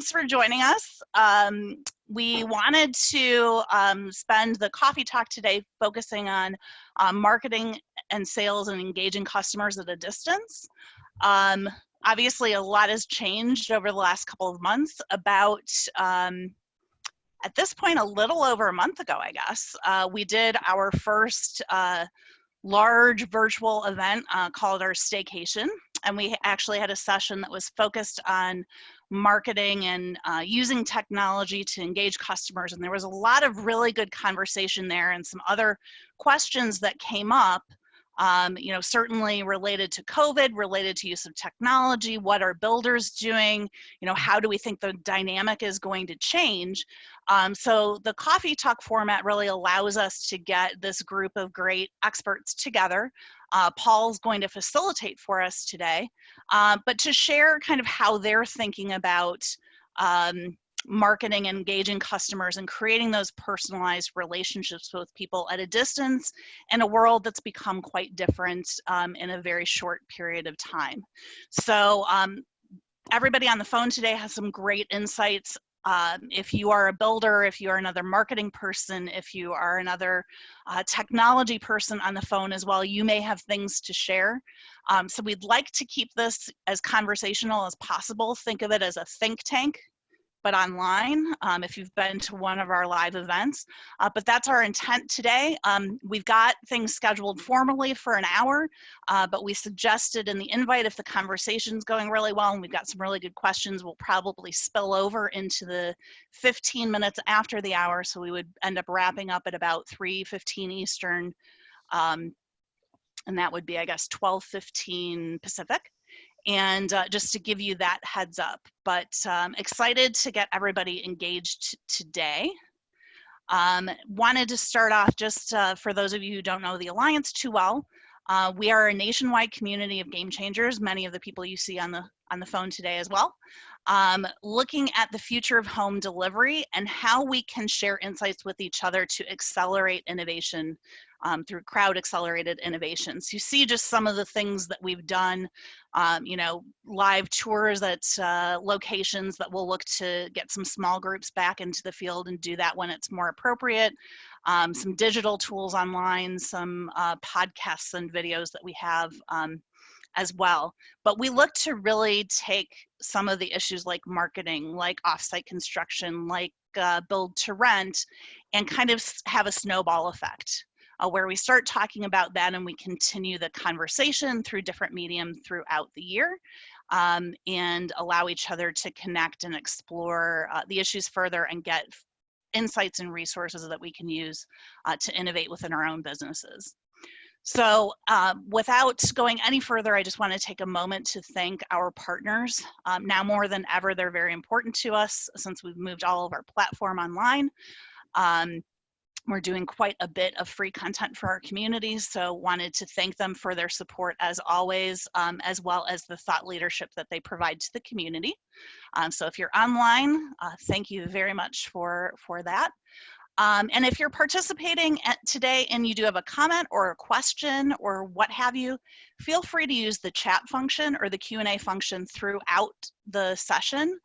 Thanks for joining us. We wanted to spend the coffee talk today focusing on marketing and sales and engaging customers at a distance. Obviously, a lot has changed over the last couple of months. About, at this point, a little over a month ago, I guess, we did our first large virtual event called our Staycation. And we actually had a session that was focused on marketing and using technology to engage customers. And there was a lot of really good conversation there and some other questions that came up, you know, certainly related to COVID, related to use of technology, what are builders doing, you know, how do we think the dynamic is going to change? So the coffee talk format really allows us to get this group of great experts together. Paul's going to facilitate for us today, but to share kind of how they're thinking about marketing, engaging customers, and creating those personalized relationships with people at a distance in a world that's become quite different in a very short period of time. So everybody on the phone today has some great insights. If you are a builder, if you are another marketing person, if you are another technology person on the phone as well, you may have things to share. So we'd like to keep this as conversational as possible. Think of it as a think tank, but online, if you've been to one of our live events. But that's our intent today. We've got things scheduled formally for an hour, but we suggested in the invite, if the conversation's going really well and we've got some really good questions, we'll probably spill over into the 15 minutes after the hour. So we would end up wrapping up at about 3:15 Eastern. And that would be, I guess, 12:15 Pacific. And just to give you that heads up, but excited to get everybody engaged today. Wanted to start off just for those of you who don't know the Alliance too well, we are a nationwide community of game changers, many of the people you see on the phone today as well, looking at the future of home delivery and how we can share insights with each other to accelerate innovation through crowd-accelerated innovations. You see just some of the things that we've done, you know, live tours at locations that we'll look to get some small groups back into the field and do that when it's more appropriate. Some digital tools online, some podcasts and videos that we have as well. But we look to really take some of the issues like marketing, like offsite construction, like build to rent, and kind of have a snowball effect. Where we start talking about that and we continue the conversation through different mediums throughout the year and allow each other to connect and explore the issues further and get insights and resources that we can use to innovate within our own businesses. So without going any further, I just want to take a moment to thank our partners. Now more than ever, they're very important to us since we've moved all of our platform online. We're doing quite a bit of free content for our communities, so wanted to thank them for their support as always, as well as the thought leadership that they provide to the community. So if you're online, thank you very much for that. And if you're participating today and you do have a comment or a question or what have you, feel free to use the chat function or the Q&A function throughout the session.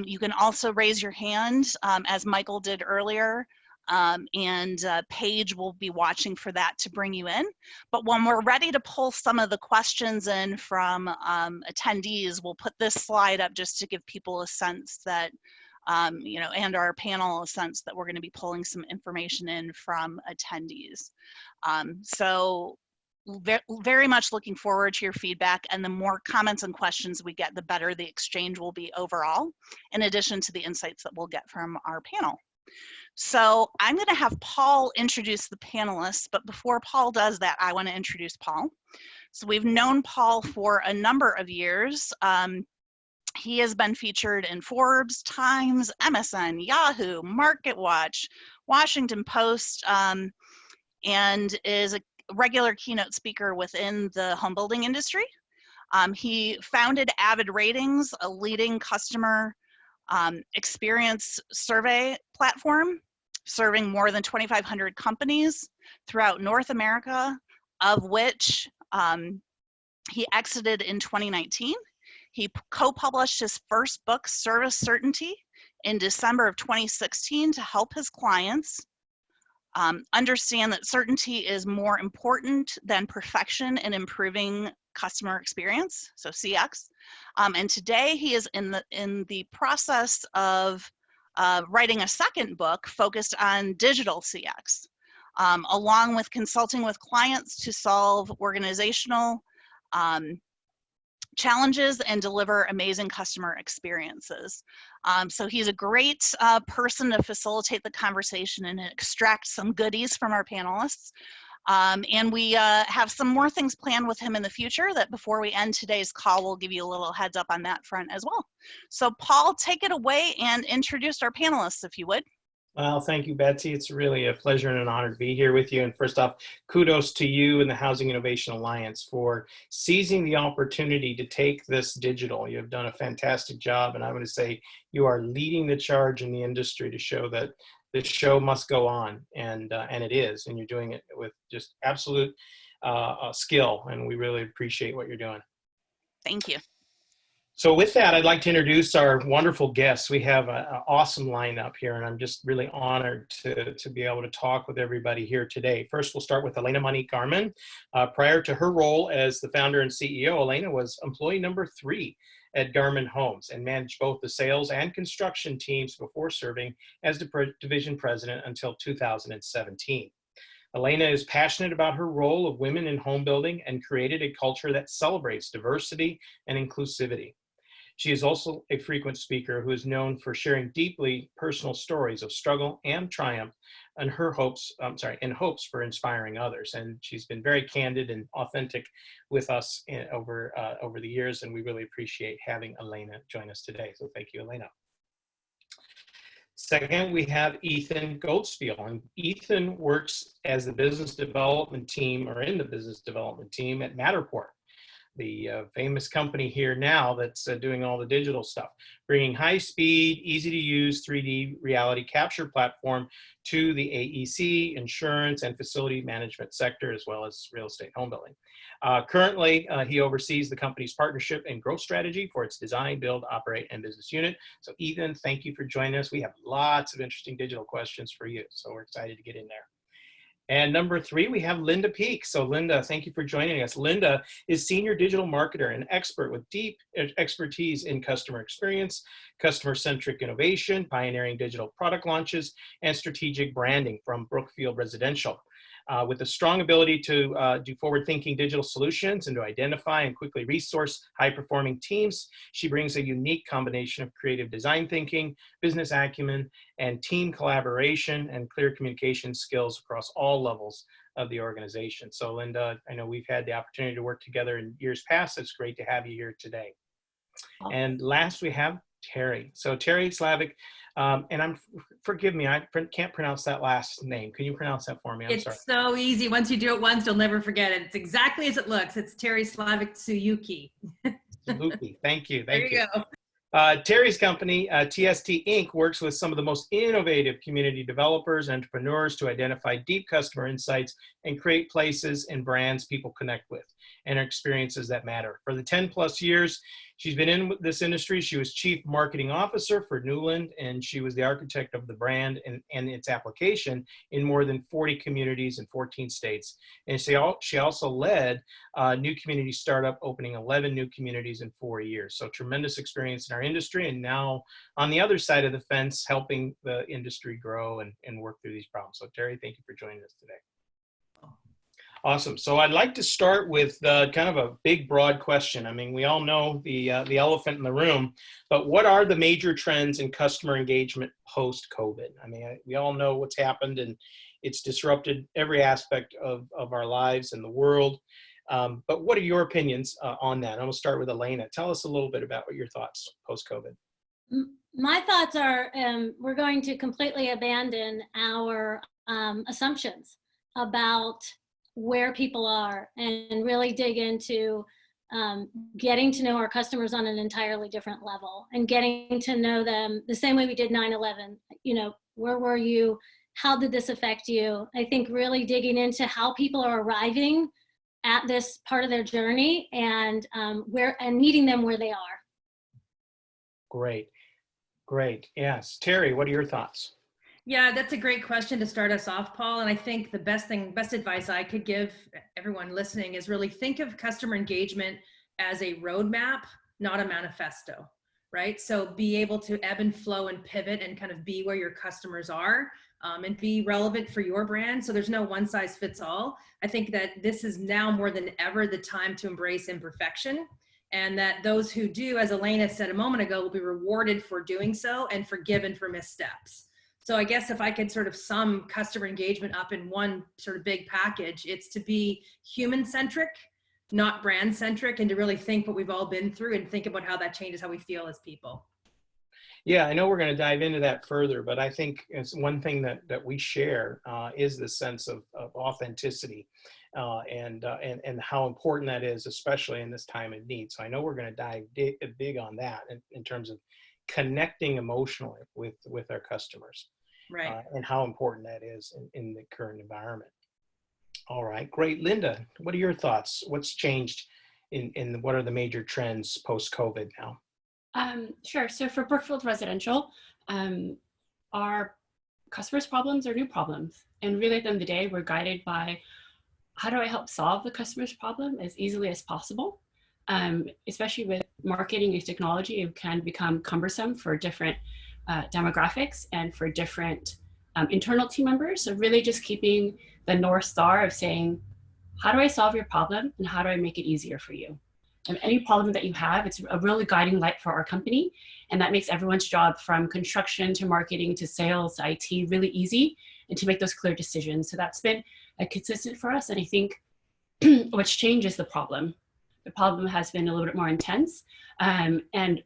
You can also raise your hand as Michael did earlier. And Paige will be watching for that to bring you in. But when we're ready to pull some of the questions in from attendees, we'll put this slide up just to give people a sense that, you know, and our panel a sense that we're going to be pulling some information in from attendees. So very much looking forward to your feedback, and the more comments and questions we get, the better the exchange will be overall, in addition to the insights that we'll get from our panel. So I'm going to have Paul introduce the panelists, but before Paul does that, I want to introduce Paul. So we've known Paul for a number of years. He has been featured in Forbes, Times, MSN, Yahoo, MarketWatch, Washington Post, and is a regular keynote speaker within the home building industry. He founded Avid Ratings, a leading customer experience survey platform serving more than 2,500 companies throughout North America, of which he exited in 2019. He co-published his first book, Service Certainty, in December of 2016 to help his clients understand that certainty is more important than perfection in improving customer experience, so CX. And today he is in the process of writing a second book focused on digital CX, along with consulting with clients to solve organizational challenges and deliver amazing customer experiences. So he's a great person to facilitate the conversation and extract some goodies from our panelists. And we have some more things planned with him in the future that before we end today's call, we'll give you a little heads up on that front as well. So Paul, take it away and introduce our panelists, if you would. Well, thank you, Betsy. It's really a pleasure and an honor to be here with you. And first off, kudos to you and the Housing Innovation Alliance for seizing the opportunity to take this digital. You have done a fantastic job, and I'm going to say you are leading the charge in the industry to show that this show must go on, and it is, and you're doing it with just absolute skill, and we really appreciate what you're doing. Thank you. So with that, I'd like to introduce our wonderful guests. We have an awesome lineup here, and I'm just really honored to be able to talk with everybody here today. First, we'll start with Alaina Money-Garman. Prior to her role as the founder and CEO, Alaina was employee number 3 at Garman Homes and managed both the sales and construction teams before serving as the division president until 2017. Alaina is passionate about her role of women in home building and created a culture that celebrates diversity and inclusivity. She is also a frequent speaker who is known for sharing deeply personal stories of struggle and triumph and in hopes for inspiring others. And she's been very candid and authentic with us over the years, and we really appreciate having Alaina join us today. So thank you, Alaina. Second, we have Ethan Goldspiel, and Ethan works as the business development team, or in the business development team at Matterport, the famous company here now that's doing all the digital stuff, bringing high-speed, easy-to-use 3D reality capture platform to the AEC, insurance, and facility management sector, as well as real estate home building. Currently, he oversees the company's partnership and growth strategy for its design, build, operate, and business unit. So Ethan, thank you for joining us. We have lots of interesting digital questions for you, so we're excited to get in there. And number 3, we have Linda Peak. So Linda, thank you for joining us. Linda is senior digital marketer and expert with deep expertise in customer experience, customer-centric innovation, pioneering digital product launches, and strategic branding from Brookfield Residential. With a strong ability to do forward-thinking digital solutions and to identify and quickly resource high-performing teams, she brings a unique combination of creative design thinking, business acumen, and team collaboration and clear communication skills across all levels of the organization. So Linda, I know we've had the opportunity to work together in years past. It's great to have you here today. And last we have Teri. So Teri Slavik, and forgive me, I can't pronounce that last name. Can you pronounce that for me? I'm sorry. It's so easy. Once you do it once, you'll never forget it. It's exactly as it looks. It's Teri Slavik-Tsuyuki. Absolutely. Thank you. There you go. Teri's company, TST Inc., works with some of the most innovative community developers and entrepreneurs to identify deep customer insights and create places and brands people connect with and experiences that matter. For the 10 plus years she's been in this industry, she was chief marketing officer for Newland, and she was the architect of the brand and its application in more than 40 communities in 14 states. And she also led a new community startup, opening 11 new communities in 4 years. So tremendous experience in our industry, and now on the other side of the fence, helping the industry grow and work through these problems. So Teri, thank you for joining us today. Awesome. So I'd like to start with kind of a big, broad question. I mean, we all know the elephant in the room, but what are the major trends in customer engagement post-COVID? I mean, we all know what's happened, and it's disrupted every aspect of our lives and the world. But what are your opinions on that? I'm going to start with Alaina. Tell us a little bit about what your thoughts post-COVID. My thoughts are we're going to completely abandon our assumptions about where people are and really dig into getting to know our customers on an entirely different level and getting to know them the same way we did 9/11. You know, where were you? How did this affect you? I think really digging into how people are arriving at this part of their journey and meeting them where they are Great. Great. Yes. Teri, what are your thoughts? Yeah, that's a great question to start us off, Paul. And I think the best advice I could give everyone listening is really think of customer engagement as a roadmap, not a manifesto, right? So be able to ebb and flow and pivot and kind of be where your customers are, and be relevant for your brand. So there's no one size fits all. I think that this is now more than ever the time to embrace imperfection, and that those who do, as Alaina said a moment ago, will be rewarded for doing so and forgiven for missteps. So I guess if I could sort of sum customer engagement up in one sort of big package, it's to be human-centric, not brand-centric, and to really think what we've all been through and think about how that changes how we feel as people. Yeah, I know we're going to dive into that further, but I think it's one thing that we share is the sense of authenticity and how important that is, especially in this time of need. So I know we're going to dive big on that in terms of connecting emotionally with our customers, Right. and how important that is in the current environment. All right, great. Linda, what are your thoughts? What's changed in what are the major trends post-COVID now? Sure. So for Brookfield Residential, our customers' problems are new problems. And really at the end of the day, we're guided by how do I help solve the customer's problem as easily as possible? Especially with marketing and technology, it can become cumbersome for different demographics and for different internal team members. So really just keeping the North Star of saying, how do I solve your problem and how do I make it easier for you? And any problem that you have, it's a really guiding light for our company. And that makes everyone's job from construction to marketing to sales to IT really easy and to make those clear decisions. So that's been a consistent for us. And I think what's changed is the problem. The problem has been a little bit more intense. And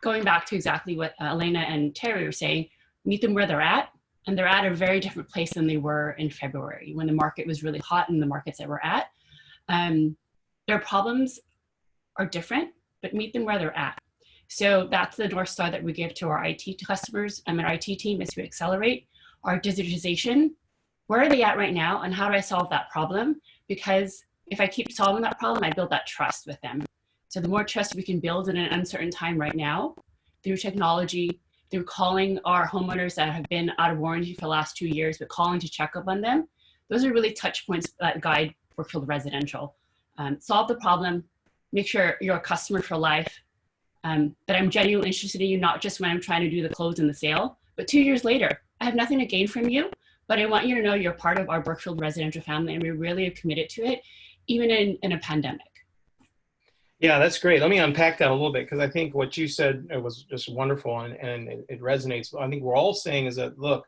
going back to exactly what Alaina and Teri were saying, meet them where they're at. And they're at a very different place than they were in February when the market was really hot in the markets that we're at. Their problems are different, but meet them where they're at. So that's the North Star that we give to our IT customers and our IT team is to accelerate our digitization. Where are they at right now and how do I solve that problem? Because if I keep solving that problem, I build that trust with them. So the more trust we can build in an uncertain time right now, through technology, through calling our homeowners that have been out of warranty for the last 2 years, but calling to check up on them, those are really touch points that guide Brookfield Residential. Solve the problem, make sure you're a customer for life, that I'm genuinely interested in you, not just when I'm trying to do the close and the sale, but 2 years later, I have nothing to gain from you, but I want you to know you're part of our Brookfield Residential family and we really are committed to it, even in a pandemic. Yeah, that's great. Let me unpack that a little bit because I think what you said was just wonderful and it resonates. I think we're all saying is that, look,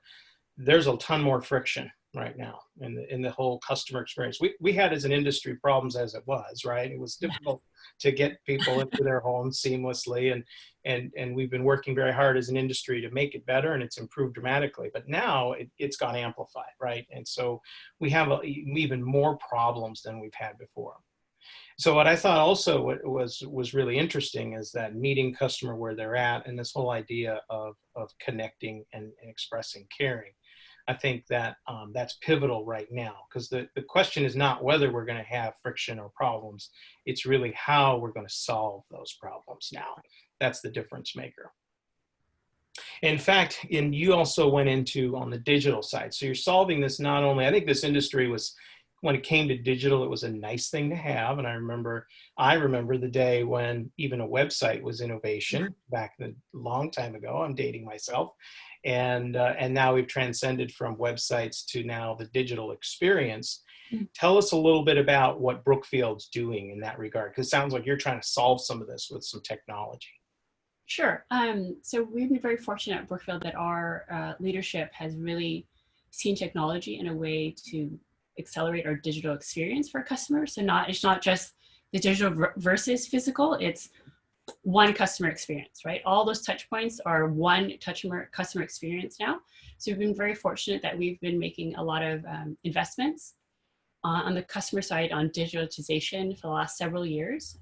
there's a ton more friction right now in the whole customer experience. We had as an industry problems as it was, right? It was difficult to get people into their homes seamlessly and we've been working very hard as an industry to make it better and it's improved dramatically. But now it's got amplified, right? And so we have even more problems than we've had before. So what I thought also was really interesting is that meeting customer where they're at and this whole idea of connecting and expressing caring. I think that that's pivotal right now because the question is not whether we're going to have friction or problems. It's really how we're going to solve those problems now. That's the difference maker. In fact, you also went into on the digital side. So you're solving this not only, I think this industry was, when it came to digital, it was a nice thing to have. And I remember the day when even a website was innovation back a long time ago. I'm dating myself. And now we've transcended from websites to now the digital experience. Tell us a little bit about what Brookfield's doing in that regard, because it sounds like you're trying to solve some of this with some technology. Sure. So we've been very fortunate at Brookfield that our leadership has really seen technology in a way to accelerate our digital experience for customers. So it's not just the digital versus physical, it's one customer experience, right? All those touch points are one customer experience now. So we've been very fortunate that we've been making a lot of investments on the customer side on digitalization for the last several years.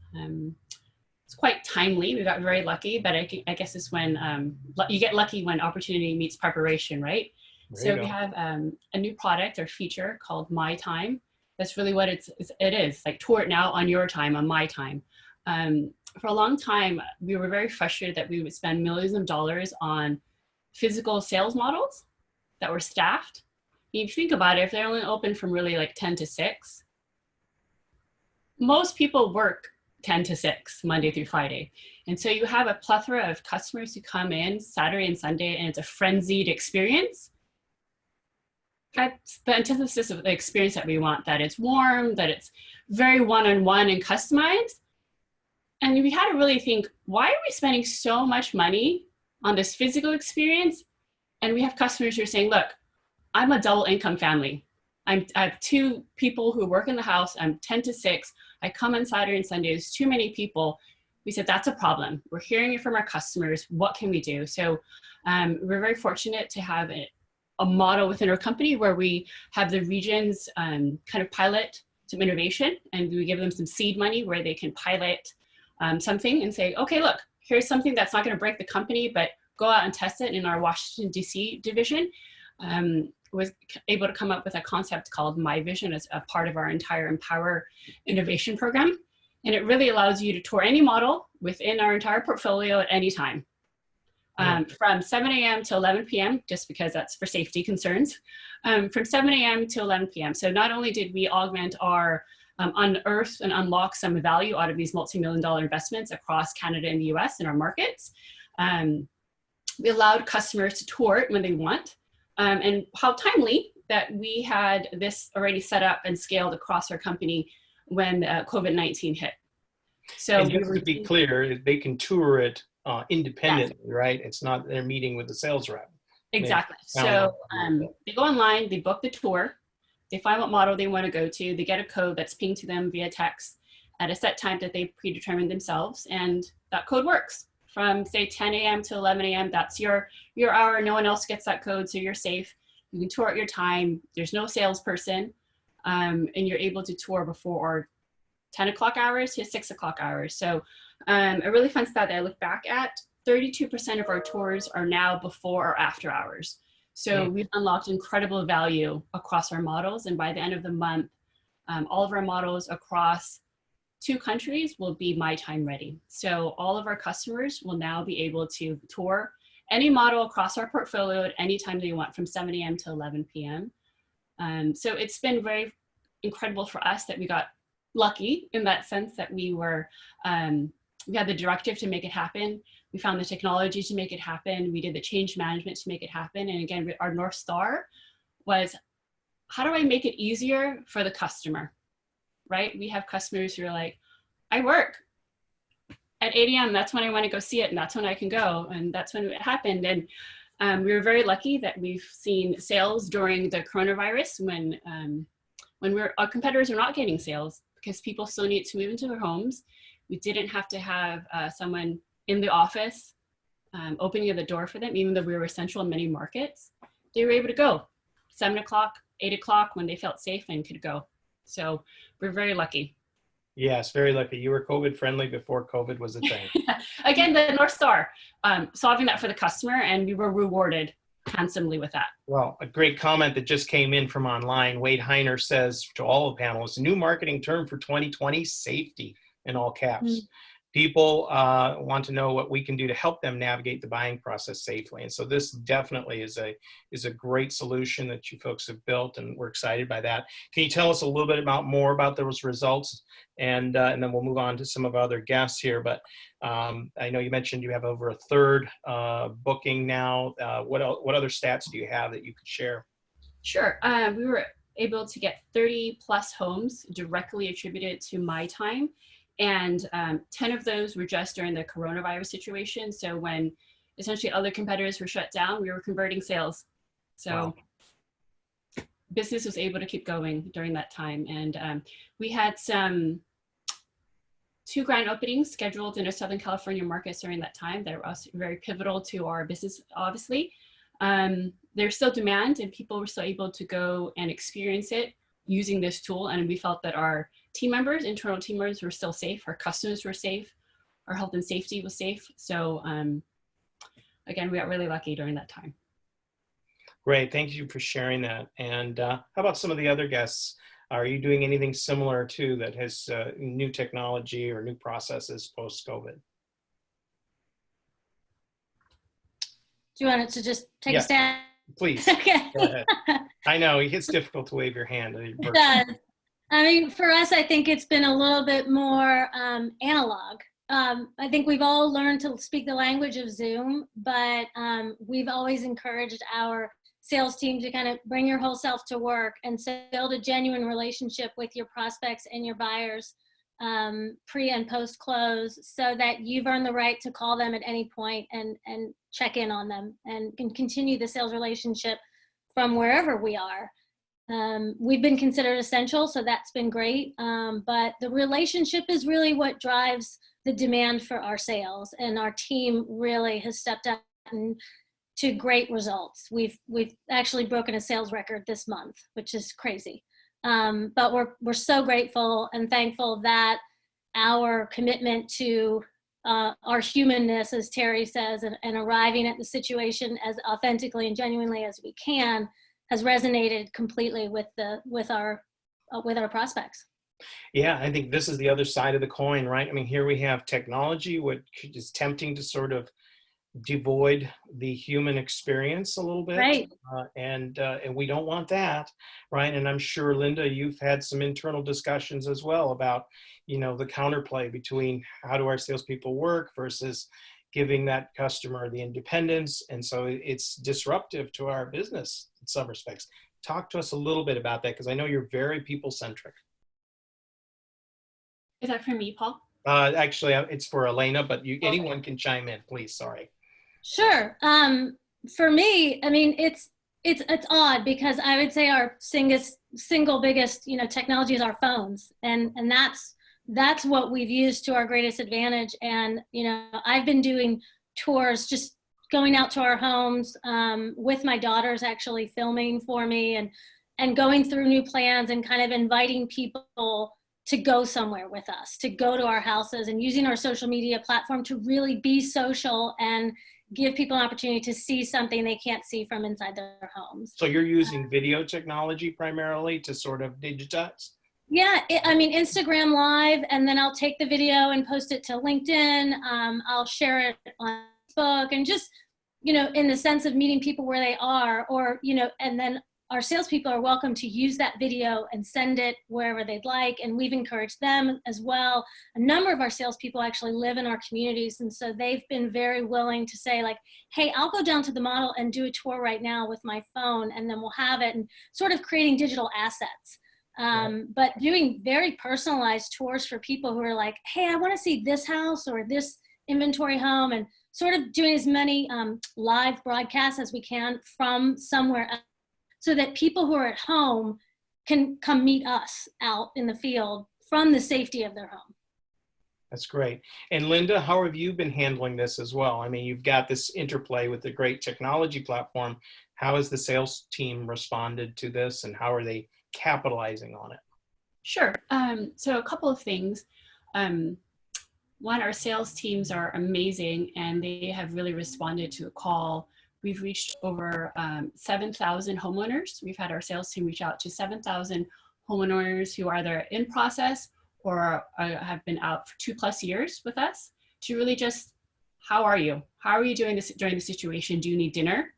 It's quite timely. We got very lucky, but I guess it's when you get lucky when opportunity meets preparation, right? So we have a new product or feature called My Time. That's really what it is. Like tour it now on your time, on my time. for a long time, we were very frustrated that we would spend millions of dollars on physical sales models that were staffed. If you think about it, if they're only open from really like 10 to 6, most people work 10 to 6, Monday through Friday. And so you have a plethora of customers who come in Saturday and Sunday, and it's a frenzied experience. That's the antithesis of the experience that we want, that it's warm, that it's very one-on-one and customized. And we had to really think, why are we spending so much money on this physical experience? And we have customers who are saying, look, I'm a double income family. I have 2 people who work in the house. I'm 10 to 6. I come on Saturday and Sunday. There's too many people. We said, that's a problem. We're hearing it from our customers. What can we do? So we're very fortunate to have a model within our company where we have the regions kind of pilot some innovation, and we give them some seed money where they can pilot something and say, okay, look, here's something that's not going to break the company, but go out and test it. In our Washington, D.C. division, was able to come up with a concept called My Vision as a part of our entire Empower innovation program. And it really allows you to tour any model within our entire portfolio at any time. From 7 a.m. to 11 p.m., just because that's for safety concerns, from 7 a.m. to 11 p.m. So not only did we augment our unearth and unlock some value out of these multi-million-dollar investments across Canada and the US in our markets, we allowed customers to tour it when they want. And how timely that we had this already set up and scaled across our company when COVID-19 hit. So and just to be clear, they can tour it independently, right? It's not they're meeting with the sales rep. Exactly. So they go online, they book the tour, they find what model they want to go to, they get a code that's pinged to them via text at a set time that they predetermined themselves, and that code works. From say 10 a.m. to 11 a.m., that's your hour. No one else gets that code, so you're safe. You can tour at your time. There's no salesperson, and you're able to tour before 10 o'clock hours to 6 o'clock hours. So a really fun stat that I look back at, 32% of our tours are now before or after hours. So we've unlocked incredible value across our models. And by the end of the month, all of our models across 2 countries will be My Time ready. So all of our customers will now be able to tour any model across our portfolio at any time they want from 7 a.m. to 11 p.m. So it's been very incredible for us that we got lucky in that sense that we were, we had the directive to make it happen. We found the technology to make it happen. We did the change management to make it happen. And again, our North Star was, how do I make it easier for the customer, right? We have customers who are like, I work at 8 a.m. That's when I want to go see it. And that's when I can go. And that's when it happened. And we were very lucky that we've seen sales during the coronavirus when our competitors are not getting sales because people still need to move into their homes. We didn't have to have someone in the office opening the door for them, even though we were essential in many markets. They were able to go 7 o'clock, 8 o'clock when they felt safe and could go. So we're very lucky. Yes, very lucky. You were COVID friendly before COVID was a thing. Again, the North Star, solving that for the customer, and we were rewarded handsomely with that. Well, a great comment that just came in from online. Wade Heiner says to all the panelists, new marketing term for 2020, safety, in all caps. People want to know what we can do to help them navigate the buying process safely. And so this definitely is a great solution that you folks have built, and we're excited by that. Can you tell us a little bit more about those results? And then we'll move on to some of our other guests here. But I know you mentioned you have over a third booking now. What other stats do you have that you could share? Sure. We were able to get 30 plus homes directly attributed to My Time. And 10 of those were just during the coronavirus situation. So when essentially other competitors were shut down, we were converting sales. So wow. Business was able to keep going during that time. And we had some 2 grand openings scheduled in our Southern California markets during that time that were also very pivotal to our business, obviously. There's still demand and people were still able to go and experience it using this tool. And we felt that our team members, internal team members were still safe. Our customers were safe. Our health and safety was safe. So again, we got really lucky during that time. Great, thank you for sharing that. And how about some of the other guests? Are you doing anything similar too that has new technology or new processes post-COVID? Do you want it to just take a Yes. stab? Please, Okay. go ahead. I know it's difficult to wave your hand. It does. I mean, for us, I think it's been a little bit more analog. I think we've all learned to speak the language of Zoom, but we've always encouraged our sales team to kind of bring your whole self to work and so build a genuine relationship with your prospects and your buyers pre and post close, so that you've earned the right to call them at any point and check in on them and can continue the sales relationship from wherever we are. We've been considered essential, so that's been great. But the relationship is really what drives the demand for our sales, and our team really has stepped up to great results. We've actually broken a sales record this month, which is crazy. But we're so grateful and thankful that our commitment to our humanness, as Teri says, and arriving at the situation as authentically and genuinely as we can has resonated completely with our prospects. Yeah, I think this is the other side of the coin, right? I mean, here we have technology, which is tempting to sort of devoid the human experience a little bit, Right. And we don't want that, right? And I'm sure, Linda, you've had some internal discussions as well about, the counterplay between how do our salespeople work versus giving that customer the independence, and so it's disruptive to our business in some respects. Talk to us a little bit about that, because I know you're very people-centric. Is that for me, Paul? Actually, it's for Alaina, but anyone can chime in, please. Sorry. Sure. For me, I mean, it's odd because I would say our single biggest, technology is our phones, and that's what we've used to our greatest advantage. And I've been doing tours, just going out to our homes with my daughters actually filming for me and going through new plans and kind of inviting people to go somewhere with us, to go to our houses, and using our social media platform to really be social and give people an opportunity to see something they can't see from inside their homes. So you're using video technology primarily to sort of digitize? Yeah, I mean, Instagram Live, and then I'll take the video and post it to LinkedIn. I'll share it on Facebook, and just, in the sense of meeting people where they are, or, and then our salespeople are welcome to use that video and send it wherever they'd like. And we've encouraged them as well. A number of our salespeople actually live in our communities. And so they've been very willing to say, like, hey, I'll go down to the model and do a tour right now with my phone, and then we'll have it, and sort of creating digital assets. But doing very personalized tours for people who are like, hey, I want to see this house or this inventory home, and sort of doing as many live broadcasts as we can from somewhere else, so that people who are at home can come meet us out in the field from the safety of their home. That's great. And Linda, how have you been handling this as well? I mean, you've got this interplay with the great technology platform. How has the sales team responded to this, and how are they capitalizing on it? Sure. So a couple of things. One, our sales teams are amazing, and they have really responded to a call. We've reached over 7,000 homeowners. We've had our sales team reach out to 7,000 homeowners who are either in process or have been out for 2+ years with us, to really just, how are you? How are you doing this during the situation? Do you need dinner?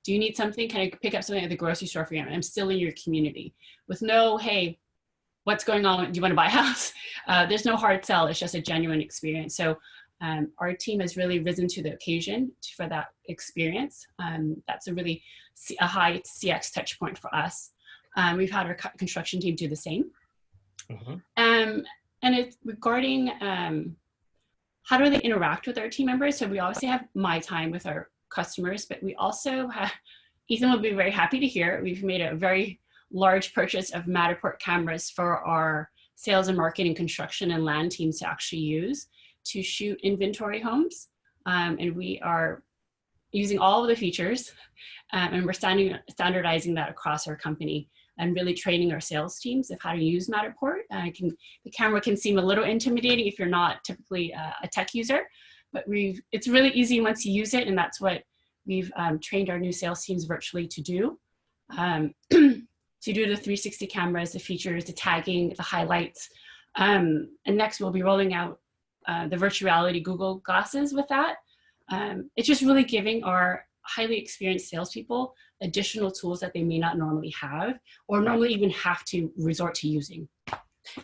Do you need something? Can I pick up something at the grocery store for you? I'm still in your community. With no, hey, what's going on? Do you want to buy a house? There's no hard sell. It's just a genuine experience. So our team has really risen to the occasion for that experience. That's a high CX touch point for us. We've had our construction team do the same. Mm-hmm. And it's regarding how do they interact with our team members. So we obviously have my time with our customers, but we also have, Ethan will be very happy to hear, we've made a very large purchase of Matterport cameras for our sales and marketing, construction and land teams to actually use to shoot inventory homes. And we are using all of the features, and we're standardizing that across our company and really training our sales teams of how to use Matterport. The camera can seem a little intimidating if you're not typically a tech user, but it's really easy once you use it, and that's what we've trained our new sales teams virtually to do. So you do the 360 cameras, the features, the tagging, the highlights. And next we'll be rolling out the virtual reality Google glasses with that. It's just really giving our highly experienced salespeople additional tools that they may not normally have or normally even have to resort to using.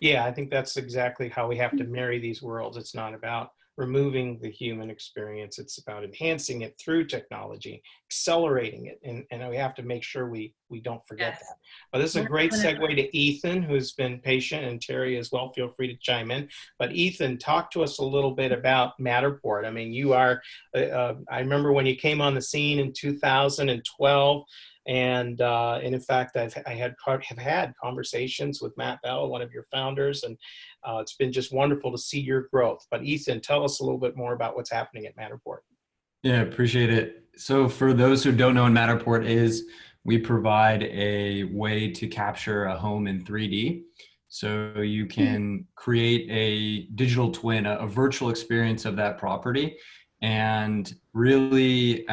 Yeah, I think that's exactly how we have to marry these worlds. It's not about removing the human experience. It's about enhancing it through technology, accelerating it. And we have to make sure we don't forget that. But this is a great segue to Ethan, who's been patient, and Teri as well. Feel free to chime in. But Ethan, talk to us a little bit about Matterport. I mean, you are, I remember when you came on the scene in 2012. And in fact, have had conversations with Matt Bell, one of your founders, and it's been just wonderful to see your growth. But Ethan, tell us a little bit more about what's happening at Matterport. Yeah, appreciate it. So for those who don't know what Matterport is, we provide a way to capture a home in 3D. So you can create a digital twin, a virtual experience of that property, and really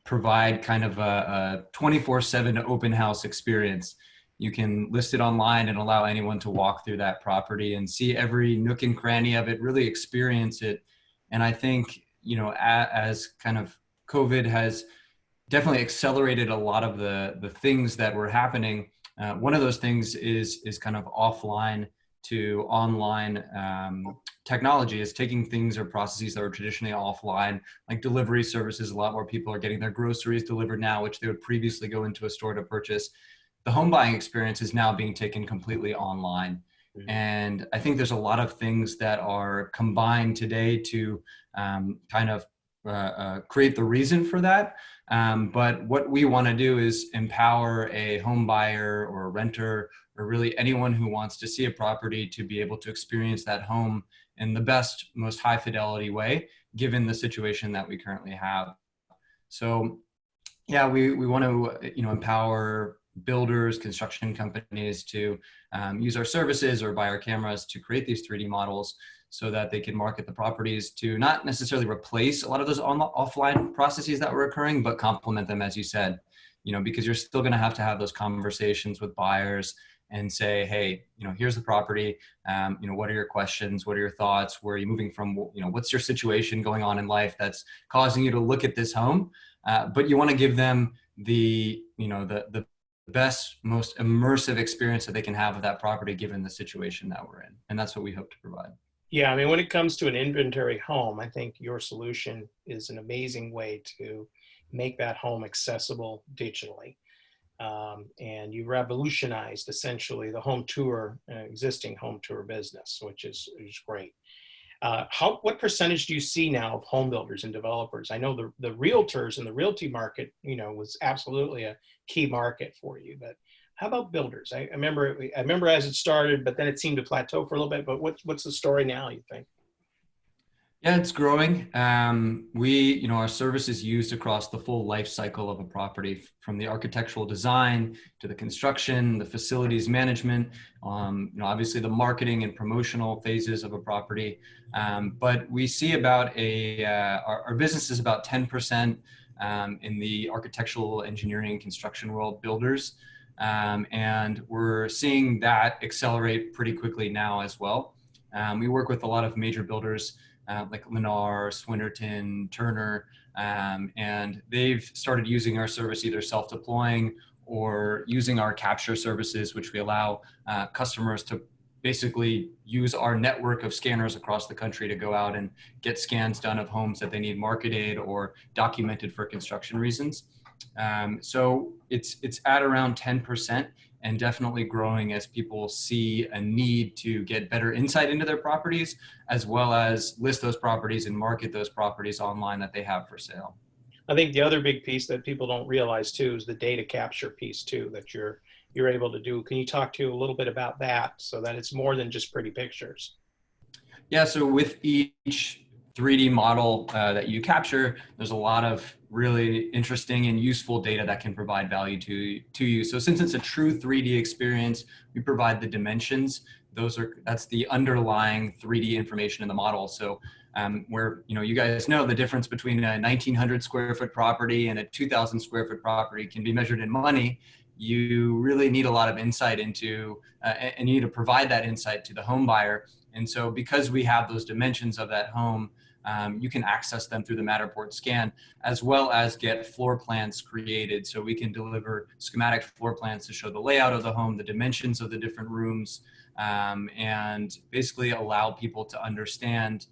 provide kind of a 24/7 open house experience. You can list it online and allow anyone to walk through that property and see every nook and cranny of it, really experience it. And I think, you know, as kind of COVID has definitely accelerated a lot of the things that were happening. One of those things is kind of offline to online technology, is taking things or processes that were traditionally offline, like delivery services. A lot more people are getting their groceries delivered now, which they would previously go into a store to purchase. The home buying experience is now being taken completely online. And I think there's a lot of things that are combined today to kind of create the reason for that. But what we want to do is empower a home buyer or a renter, or really anyone who wants to see a property, to be able to experience that home in the best, most high fidelity way, given the situation that we currently have. So yeah, we want to, you know, empower builders, construction companies to use our services or buy our cameras to create these 3D models, so that they can market the properties to not necessarily replace a lot of those offline processes that were occurring, but complement them, as you said, you know, because you're still going to have those conversations with buyers and say, hey, you know, here's the property. You know, what are your questions? What are your thoughts? Where are you moving from? You know, what's your situation going on in life that's causing you to look at this home? But you want to give them the, you know, the best, most immersive experience that they can have of that property, given the situation that we're in. And that's what we hope to provide. Yeah, I mean, when it comes to an inventory home, I think your solution is an amazing way to make that home accessible digitally. And you revolutionized essentially the home tour, existing home tour business, which is great. What percentage do you see now of home builders and developers? I know the realtors and the realty market, you know, was absolutely a key market for you, but how about builders? I remember as it started, but then it seemed to plateau for a little bit. But what's the story now, you think? Yeah, it's growing. You know, our service is used across the full life cycle of a property, from the architectural design to the construction, the facilities management, you know, obviously the marketing and promotional phases of a property. But we see about our business is about 10% in the architectural engineering construction world, builders. And we're seeing that accelerate pretty quickly now as well. We work with a lot of major builders like Lennar, Swinnerton, Turner, and they've started using our service, either self-deploying or using our capture services, which we allow customers to basically use our network of scanners across the country to go out and get scans done of homes that they need marketed or documented for construction reasons. So it's at around 10%, and definitely growing as people see a need to get better insight into their properties, as well as list those properties and market those properties online that they have for sale. I think the other big piece that people don't realize too is the data capture piece too, that you're able to do. Can you talk to a little bit about that, so that it's more than just pretty pictures? Yeah, so with each 3D model that you capture, there's a lot of really interesting and useful data that can provide value to you. So since it's a true 3D experience, we provide the dimensions. That's the underlying 3D information in the model. So where, you know, you guys know the difference between a 1,900 square foot property and a 2,000 square foot property can be measured in money. you really need a lot of insight into, and you need to provide that insight to the home buyer. And so because we have those dimensions of that home, you can access them through the Matterport scan, as well as get floor plans created. So we can deliver schematic floor plans to show the layout of the home, the dimensions of the different rooms, and basically allow people to understand,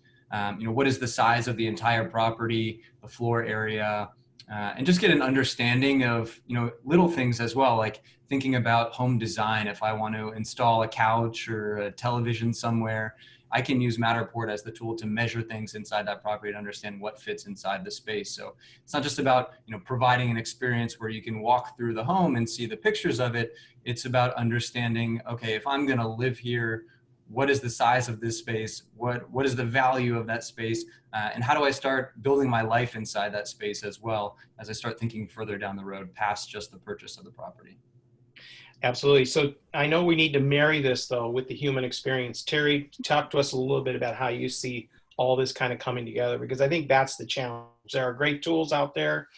what is the size of the entire property, the floor area, and just get an understanding of, little things as well, like thinking about home design. If I want to install a couch or a television somewhere, I can use Matterport as the tool to measure things inside that property and understand what fits inside the space. So it's not just about, providing an experience where you can walk through the home and see the pictures of it. It's about understanding, okay, if I'm going to live here, what is the size of this space? What is the value of that space? And how do I start building my life inside that space as well, as I start thinking further down the road past just the purchase of the property? Absolutely. So I know we need to marry this, though, with the human experience. Teri, talk to us a little bit about how you see all this kind of coming together, because I think that's the challenge. There are great tools out there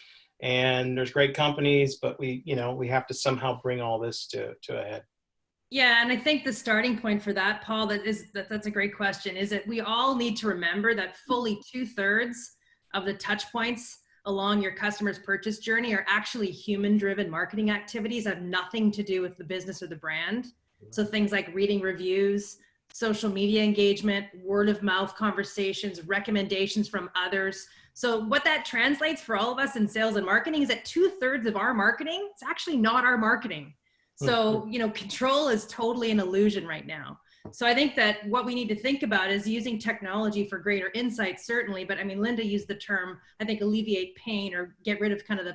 and there's great companies, but we have to somehow bring all this to a head. Yeah, and I think the starting point for that, Paul, that's a great question, is that we all need to remember that fully 2/3 of the touch points along your customer's purchase journey are actually human-driven marketing activities that have nothing to do with the business or the brand. So things like reading reviews, social media engagement, word of mouth conversations, recommendations from others. So what that translates for all of us in sales and marketing is that 2/3 of our marketing is actually not our marketing. So, control is totally an illusion right now. So I think that what we need to think about is using technology for greater insight, certainly. But I mean, Linda used the term, I think, alleviate pain or get rid of kind of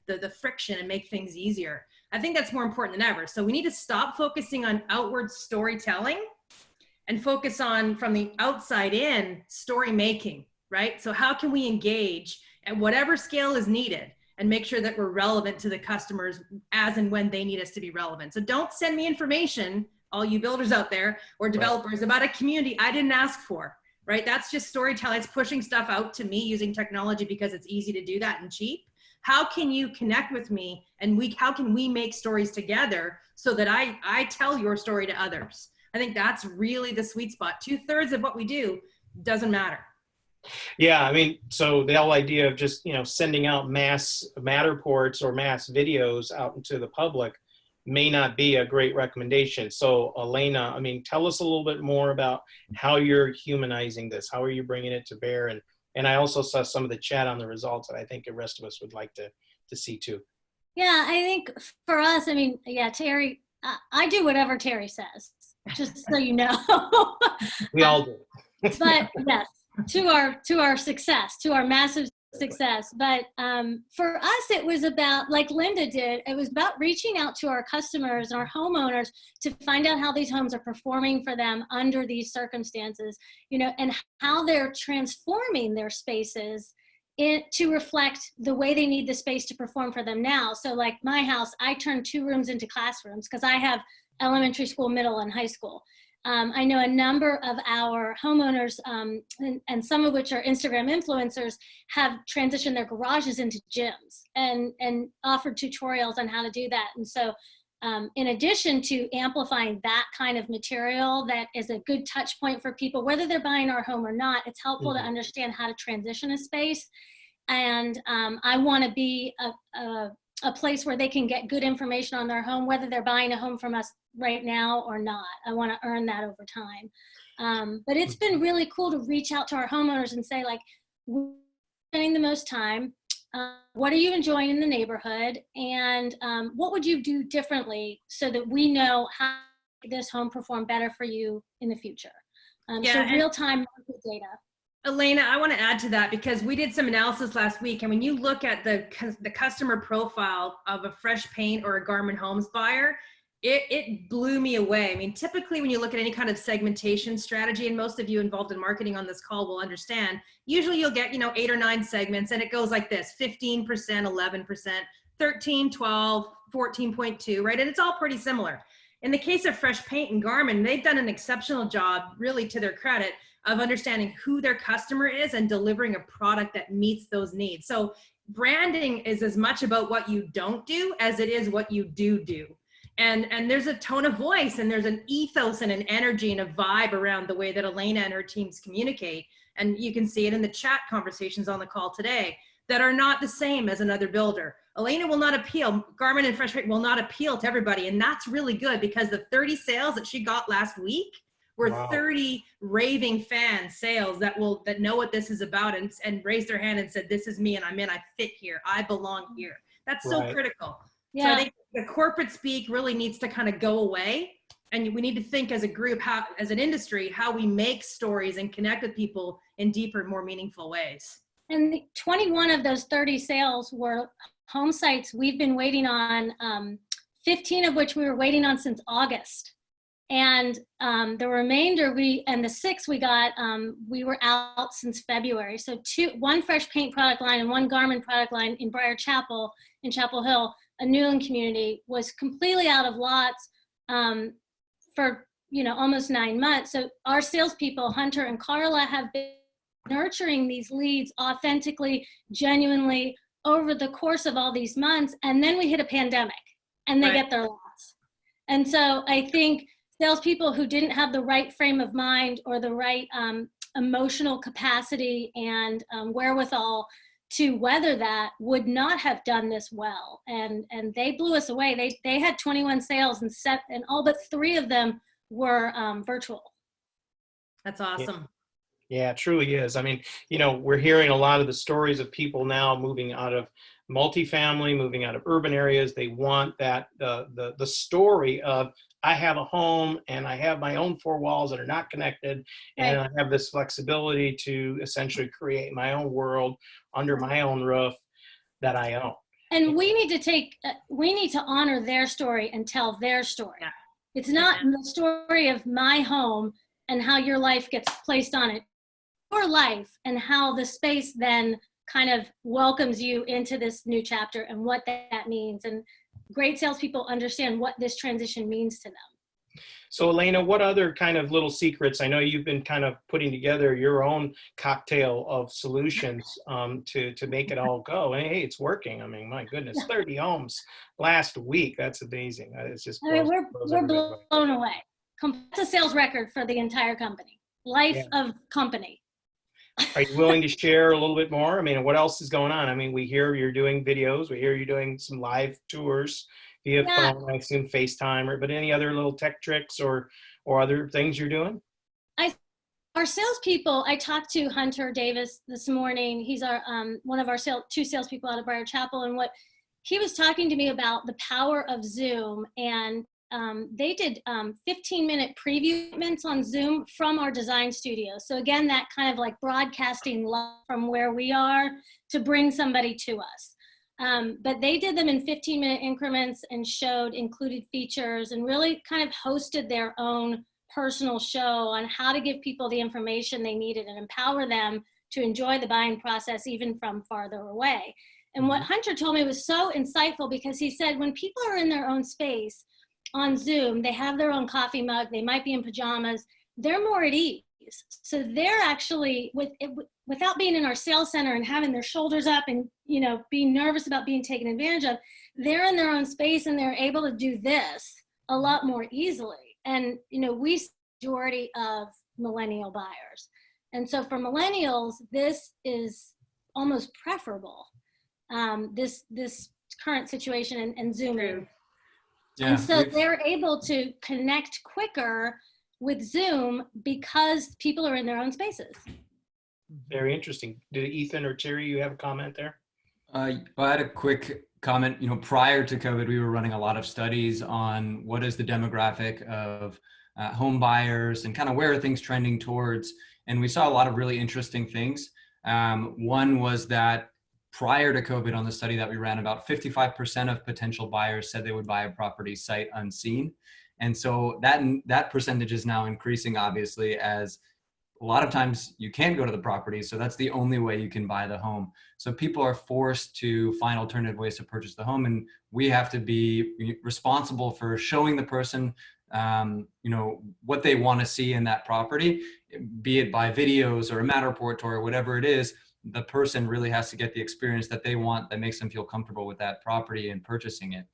the friction and make things easier. I think that's more important than ever. So we need to stop focusing on outward storytelling and focus on, from the outside in, story making, right? So how can we engage at whatever scale is needed and make sure that we're relevant to the customers as and when they need us to be relevant? So don't send me information, all you builders out there or developers, about a community I didn't ask for, right? That's just storytelling. It's pushing stuff out to me using technology because it's easy to do that and cheap. How can you connect with me, and how can we make stories together so that I tell your story to others? I think that's really the sweet spot. 2/3 of what we do doesn't matter. Yeah, I mean, so the whole idea of just, sending out mass Matterports or mass videos out into the public may not be a great recommendation. So Alaina, I mean, tell us a little bit more about how you're humanizing this. How are you bringing it to bear? And I also saw some of the chat on the results that I think the rest of us would like to see too. Yeah, I think for us, I mean, yeah, Teri, I do whatever Teri says, just so you know. We all do. But yes, to our success, to our massive success. But for us, it was about, like Linda did, it was about reaching out to our customers, our homeowners, to find out how these homes are performing for them under these circumstances, and how they're transforming their spaces to reflect the way they need the space to perform for them now. So like my house, I turned 2 rooms into classrooms because I have elementary school, middle, and high school. I know a number of our homeowners, and some of which are Instagram influencers, have transitioned their garages into gyms and offered tutorials on how to do that. And so in addition to amplifying that kind of material that is a good touch point for people, whether they're buying our home or not, it's helpful to understand how to transition a space. And I want to be a place where they can get good information on their home, whether they're buying a home from us right now or not. I want to earn that over time. But it's been really cool to reach out to our homeowners and say, like, we're spending the most time. What are you enjoying in the neighborhood? And what would you do differently so that we know how to make this home perform better for you in the future? So real-time market data. Alaina, I want to add to that because we did some analysis last week, and when you look at the customer profile of a fresh paint or a Garman Homes buyer, it blew me away. I mean, typically when you look at any kind of segmentation strategy, and most of you involved in marketing on this call will understand, usually you'll get 8 or 9 segments, and it goes like this: 15%, 11%, 13, 12, 14.2, right? And it's all pretty similar. In the case of fresh paint and Garmin, they've done an exceptional job, really to their credit, of understanding who their customer is and delivering a product that meets those needs. So branding is as much about what you don't do as it is what you do. And there's a tone of voice, and there's an ethos and an energy and a vibe around the way that Alaina and her teams communicate. And you can see it in the chat conversations on the call today that are not the same as another builder. Alaina will not appeal, Garmin and Fresh Paint will not appeal to everybody. And that's really good, because the 30 sales that she got last week were Wow. 30 raving fan sales that know what this is about and raised their hand and said, this is me and I'm in, I fit here, I belong here. That's so Right. critical. Yeah. So I think the corporate speak really needs to kind of go away. And we need to think as a group, how, as an industry, how we make stories and connect with people in deeper, more meaningful ways. And 21 of those 30 sales were home sites we've been waiting on, 15 of which we were waiting on since August. And the remainder, and the 6 we got, we were out since February. So one Fresh Paint product line and one Garmin product line in Briar Chapel, in Chapel Hill, a Newland community, was completely out of lots for almost 9 months. So our salespeople, Hunter and Carla, have been nurturing these leads authentically, genuinely over the course of all these months. And then we hit a pandemic and they get their lots. And so I think salespeople who didn't have the right frame of mind or the right emotional capacity and wherewithal to weather that would not have done this well. And they blew us away. They had 21 sales and all but 3 of them were virtual. That's awesome. Yeah, it truly is. I mean, we're hearing a lot of the stories of people now moving out of multifamily, moving out of urban areas. They want that, the story of, I have a home and I have my own 4 walls that are not connected, and I have this flexibility to essentially create my own world under my own roof that I own. And we need to honor their story and tell their story. Yeah. It's not the story of my home and how your life gets placed on it. Your life and how the space then kind of welcomes you into this new chapter and what that means. And great salespeople understand what this transition means to them. So Alaina, what other kind of little secrets? I know you've been kind of putting together your own cocktail of solutions to make it all go. And hey, it's working. I mean, my goodness, 30 homes last week. That's amazing. It's just we're blown away. It's a sales record for the entire company. Life of company. Are you willing to share a little bit more? I mean, what else is going on? I mean, we hear you're doing videos. We hear you're doing some live tours via phone, I assume FaceTime, but any other little tech tricks or other things you're doing? Our salespeople, I talked to Hunter Davis this morning. He's our one of our 2 salespeople out of Briar Chapel, and what he was talking to me about the power of Zoom, and they did 15-minute preview events on Zoom from our design studio. So again, that kind of like broadcasting love from where we are to bring somebody to us. But they did them in 15-minute increments and showed included features and really kind of hosted their own personal show on how to give people the information they needed and empower them to enjoy the buying process even from farther away. And what Hunter told me was so insightful, because he said when people are in their own space on Zoom, they have their own coffee mug, they might be in pajamas, they're more at ease. So they're actually, without being in our sales center and having their shoulders up and being nervous about being taken advantage of, they're in their own space and they're able to do this a lot more easily. And we see the majority of millennial buyers. And so for millennials, this is almost preferable, this current situation and Zooming. Yeah, and so they're able to connect quicker with Zoom because people are in their own spaces. Very interesting. Did Ethan or Teri, you have a comment there? I had a quick comment. Prior to COVID, we were running a lot of studies on what is the demographic of home buyers and kind of where are things trending towards. And we saw a lot of really interesting things. One was that prior to COVID, on the study that we ran, about 55% of potential buyers said they would buy a property sight unseen. And so that percentage is now increasing, obviously, as a lot of times you can't go to the property. So that's the only way you can buy the home. So people are forced to find alternative ways to purchase the home. And we have to be responsible for showing the person, what they want to see in that property, be it by videos or a Matterport or whatever it is. the person really has to get the experience that they want, that makes them feel comfortable with that property and purchasing it.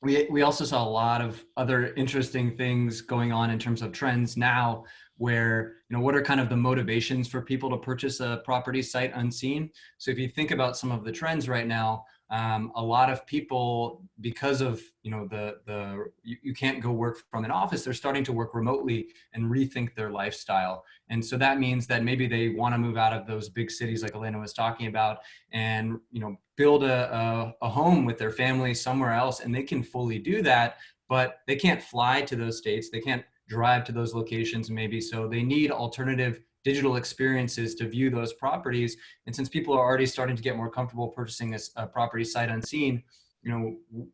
We also saw a lot of other interesting things going on in terms of trends now, where, what are kind of the motivations for people to purchase a property sight unseen? So if you think about some of the trends right now, a lot of people, because of, you can't go work from an office, they're starting to work remotely and rethink their lifestyle. And so that means that maybe they want to move out of those big cities like Alaina was talking about, and, build a home with their family somewhere else, and they can fully do that, but they can't fly to those states. They can't drive to those locations maybe. So they need alternative digital experiences to view those properties. And since people are already starting to get more comfortable purchasing a property sight unseen,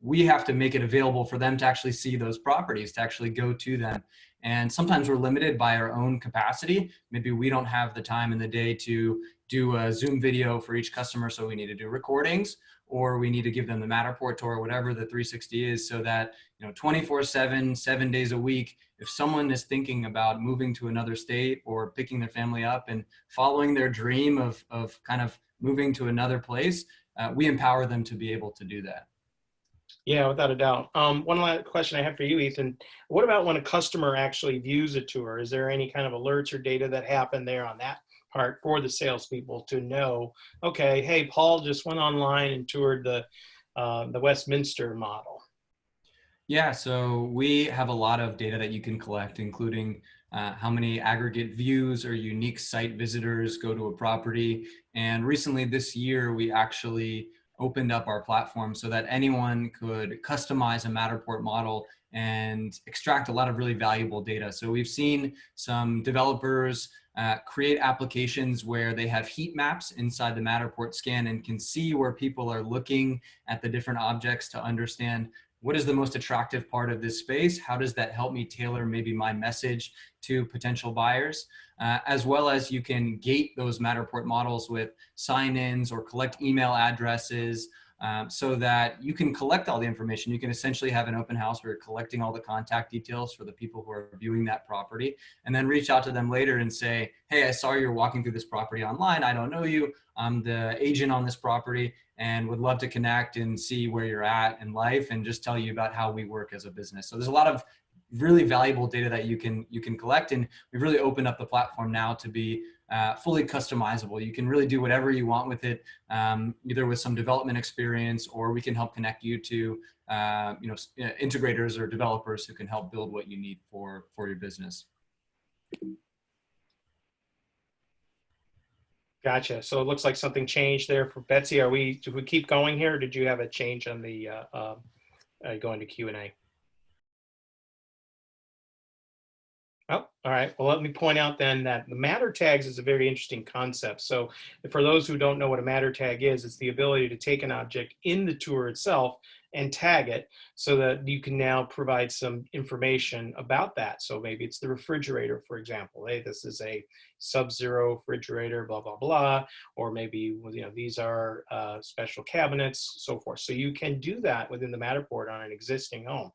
we have to make it available for them to actually see those properties, to actually go to them. And sometimes we're limited by our own capacity. Maybe we don't have the time in the day to do a Zoom video for each customer, so we need to do recordings, or we need to give them the Matterport tour, whatever the 360 is, so that 24/7, 7 days a week, if someone is thinking about moving to another state or picking their family up and following their dream of kind of moving to another place, we empower them to be able to do that. Yeah, without a doubt. One last question I have for you, Ethan. What about when a customer actually views a tour? Is there any kind of alerts or data that happen there on that part for the salespeople to know, okay, hey, Paul just went online and toured the Westminster model? Yeah, so we have a lot of data that you can collect, including how many aggregate views or unique site visitors go to a property. And recently this year, we actually opened up our platform so that anyone could customize a Matterport model and extract a lot of really valuable data. So we've seen some developers create applications where they have heat maps inside the Matterport scan and can see where people are looking at the different objects to understand what is the most attractive part of this space? How does that help me tailor maybe my message to potential buyers? As well as you can gate those Matterport models with sign-ins or collect email addresses, so that you can collect all the information. You can essentially have an open house where you're collecting all the contact details for the people who are viewing that property, and then reach out to them later and say, hey, I saw you're walking through this property online. I don't know you. I'm the agent on this property and would love to connect and see where you're at in life and just tell you about how we work as a business. So there's a lot of really valuable data that you can collect, and we've really opened up the platform now to be fully customizable. You can really do whatever you want with it, either with some development experience, or we can help connect you to integrators or developers who can help build what you need for your business. Gotcha. So it looks like something changed there for Betsy. Do we keep going here, or did you have a change on the going to Q&A? Oh, all right. Well, let me point out then that the matter tags is a very interesting concept. So for those who don't know what a matter tag is, it's the ability to take an object in the tour itself and tag it so that you can now provide some information about that. So maybe it's the refrigerator, for example. Hey, this is a Sub-Zero refrigerator, blah, blah, blah. Or maybe, these are special cabinets, so forth. So you can do that within the Matterport on an existing home.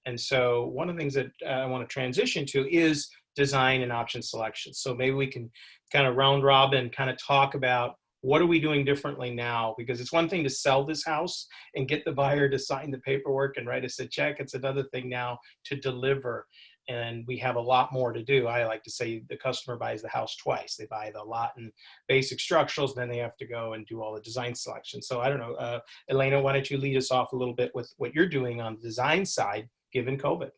And so one of the things that I want to transition to is design and option selection. So maybe we can kind of round robin, kind of talk about what are we doing differently now? Because it's one thing to sell this house and get the buyer to sign the paperwork and write us a check. It's another thing now to deliver. And we have a lot more to do. I like to say the customer buys the house twice. They buy the lot and basic structurals, then they have to go and do all the design selection. So I don't know, Alaina, why don't you lead us off a little bit with what you're doing on the design side, given COVID?